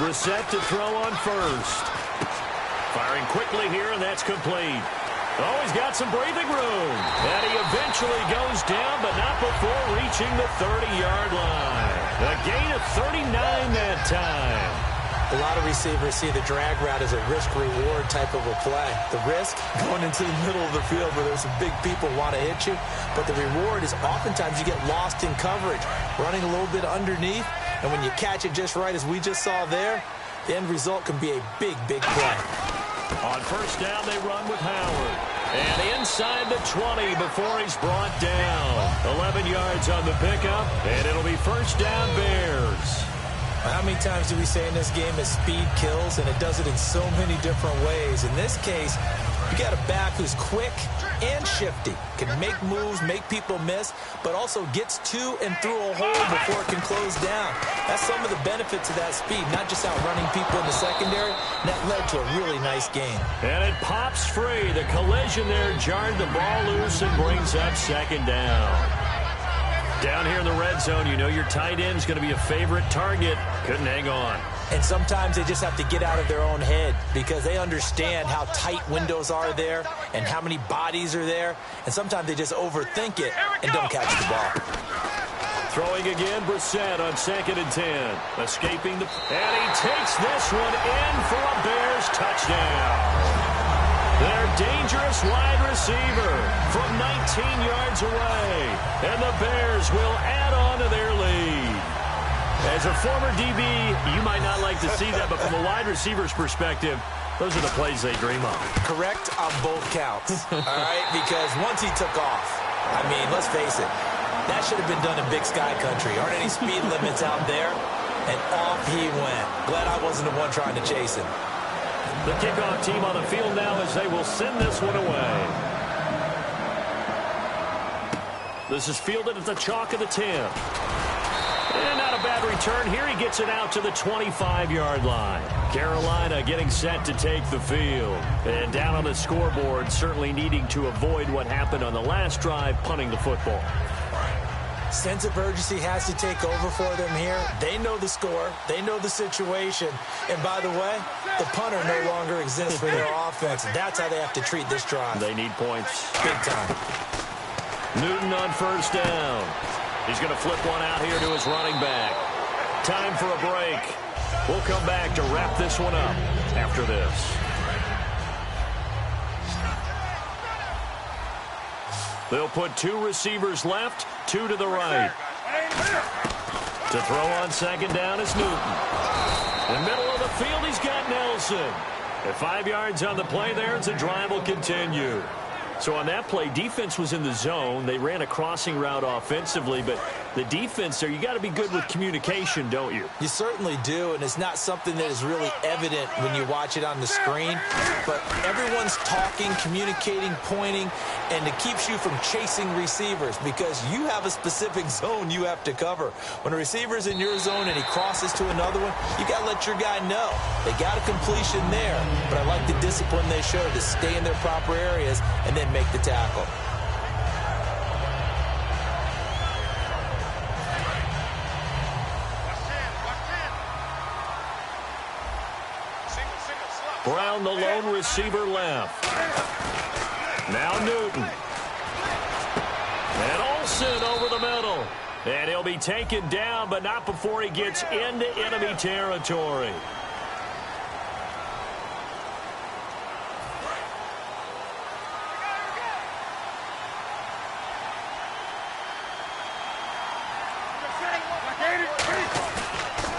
Brissett to throw on first. Firing quickly here, and that's complete. Oh, he's got some breathing room. And he eventually goes down, but not before reaching the 30-yard line. A gain of 39 that time. A lot of receivers see the drag route as a risk-reward type of a play. The risk, going into the middle of the field where there's some big people want to hit you. But the reward is oftentimes you get lost in coverage, running a little bit underneath. And when you catch it just right, as we just saw there, the end result can be a big, big play. On first down, they run with Howard. And inside the 20 before he's brought down. 11 yards on the pickup, and it'll be first down Bears. How many times do we say in this game that speed kills, and it does it in so many different ways? In this case, you got a back who's quick and shifty, can make moves, make people miss, but also gets to and through a hole before it can close down. That's some of the benefits of that speed, not just outrunning people in the secondary. And that led to a really nice game. And it pops free. The collision there jarred the ball loose and brings up second down. Down here in the red zone, you know your tight end's going to be a favorite target. Couldn't hang on. And sometimes they just have to get out of their own head because they understand how tight windows are there and how many bodies are there. And sometimes they just overthink it and don't catch the ball. Throwing again, Brissett on 2nd and 10. Escaping the... And he takes this one in for a Bears touchdown. Their dangerous wide receiver from 19 yards away. And the Bears will add on to their lead. As a former DB, you might not like to see that, but from a wide receiver's perspective, those are the plays they dream of. Correct on both counts, all right? Because once he took off, I mean, let's face it, that should have been done in Big Sky Country. Aren't any speed limits out there? And off he went. Glad I wasn't the one trying to chase him. The kickoff team on the field now as they will send this one away. This is fielded at the chalk of the 10. And not a bad return here. He gets it out to the 25-yard line. Carolina getting set to take the field. And down on the scoreboard, certainly needing to avoid what happened on the last drive, punting the football. Sense of urgency has to take over for them here. They know the score. They know the situation. And by the way, the punter no longer exists for their offense. That's how they have to treat this drive. They need points. Big time. Newton on first down. He's going to flip one out here to his running back. Time for a break. We'll come back to wrap this one up after this. They'll put 2 receivers left, 2 to the right. To throw on second down is Newton. In the middle of the field, he's got Nelson. At 5 yards on the play there, and the drive will continue. So on that play, defense was in the zone. They ran a crossing route offensively, but the defense there, you got to be good with communication, don't you? You certainly do, and it's not something that is really evident when you watch it on the screen. But everyone's talking, communicating, pointing, and it keeps you from chasing receivers because you have a specific zone you have to cover. When a receiver's in your zone and he crosses to another one, you got to let your guy know. They got a completion there, but I like the discipline they showed to stay in their proper areas and then make the tackle. Brown, the lone receiver left. Now Newton. And Olsen over the middle. And he'll be taken down, but not before he gets into enemy territory.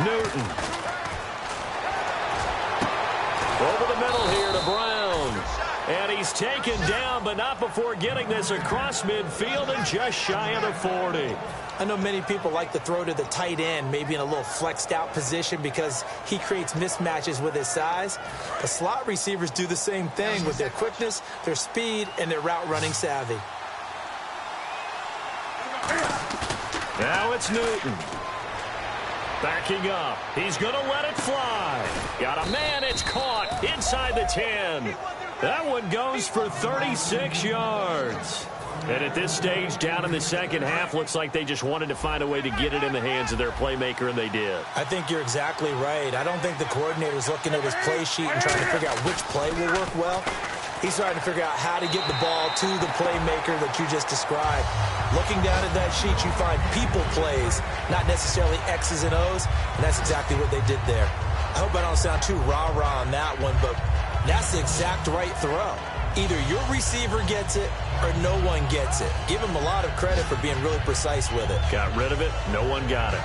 Newton. Over the middle here to Brown. And he's taken down, but not before getting this across midfield and just shy of the 40. I know many people like to throw to the tight end, maybe in a little flexed out position because he creates mismatches with his size. The slot receivers do the same thing with their quickness, their speed, and their route running savvy. Now it's Newton. Backing up. He's going to let it fly. Got a man. It's caught inside the 10. That one goes for 36 yards. And at this stage, down in the second half, looks like they just wanted to find a way to get it in the hands of their playmaker, and they did. I think you're exactly right. I don't think the coordinator's looking at his play sheet and trying to figure out which play will work well. He's trying to figure out how to get the ball to the playmaker that you just described. Looking down at that sheet, you find people plays, not necessarily X's and O's, and that's exactly what they did there. I hope I don't sound too rah-rah on that one, but that's the exact right throw. Either your receiver gets it or no one gets it. Give him a lot of credit for being really precise with it. Got rid of it. No one got it.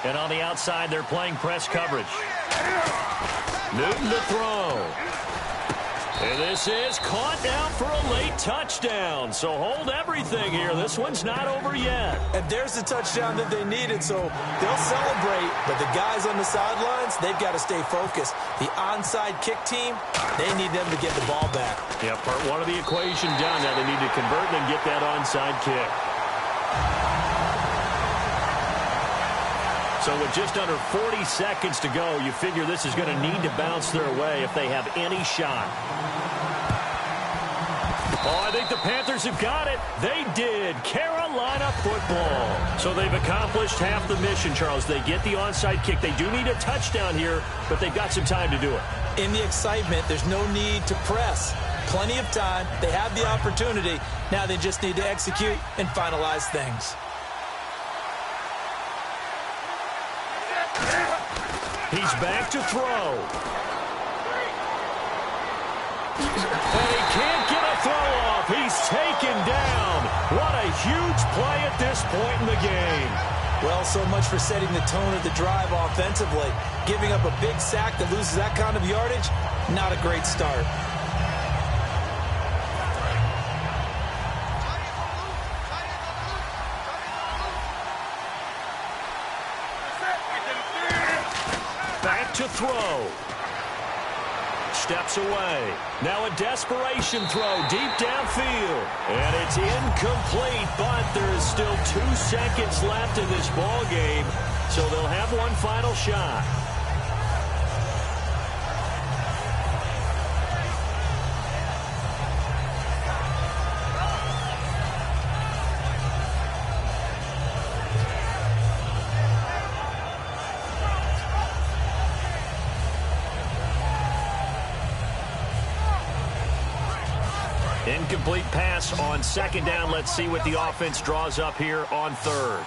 And on the outside, they're playing press coverage. Newton to throw. And this is caught now for a late touchdown. So hold everything here. This one's not over yet. And there's the touchdown that they needed, so they'll celebrate. But the guys on the sidelines, they've got to stay focused. The onside kick team, they need them to get the ball back. Yeah, part one of the equation done. Now they need to convert and get that onside kick. So with just under 40 seconds to go, you figure this is going to need to bounce their way if they have any shot. Oh, I think the Panthers have got it. They did. Carolina football. So they've accomplished half the mission, Charles. They get the onside kick. They do need a touchdown here, but they've got some time to do it. In the excitement, there's no need to press. Plenty of time. They have the opportunity. Now they just need to execute and finalize things. He's back to throw. And he can't get a throw off. He's taken down. What a huge play at this point in the game. Well, so much for setting the tone of the drive offensively. Giving up a big sack that loses that kind of yardage, not a great start. Back to throw. Steps away. Now a desperation throw deep downfield. And it's incomplete, but there's still 2 seconds left in this ball game, so they'll have one final shot. Incomplete pass on second down. Let's see what the offense draws up here on third.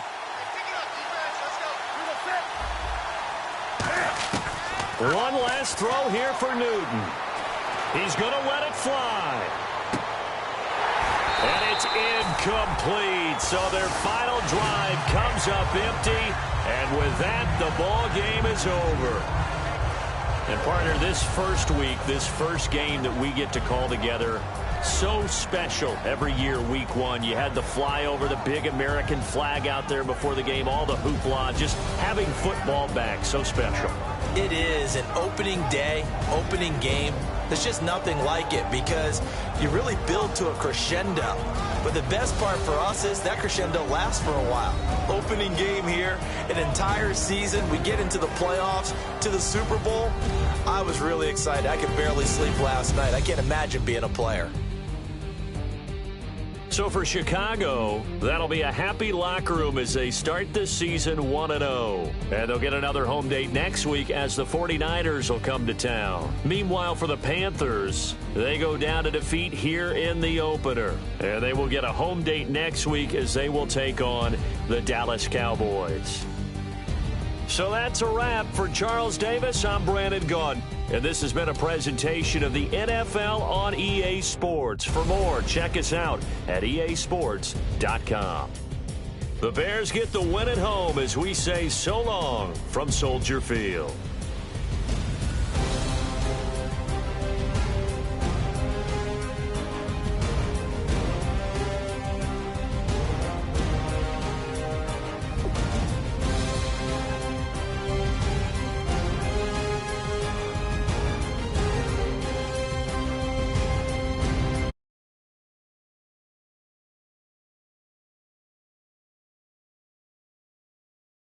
One last throw here for Newton. He's going to let it fly. And it's incomplete. So their final drive comes up empty. And with that, the ball game is over. And partner, this first week, this first game that we get to call together, so special every year, week one. You had the flyover, the big American flag out there before the game, all the hoopla, just having football back, so special. It is an opening day, opening game. There's just nothing like it because you really build to a crescendo. But the best part for us is that crescendo lasts for a while. Opening game here, an entire season. We get into the playoffs, to the Super Bowl. I was really excited. I could barely sleep last night. I can't imagine being a player. So for Chicago, that'll be a happy locker room as they start this season 1-0. And they'll get another home date next week as the 49ers will come to town. Meanwhile, for the Panthers, they go down to defeat here in the opener. And they will get a home date next week as they will take on the Dallas Cowboys. So that's a wrap. For Charles Davis, I'm Brandon Gaudin. And this has been a presentation of the NFL on EA Sports. For more, check us out at easports.com. The Bears get the win at home as we say so long from Soldier Field.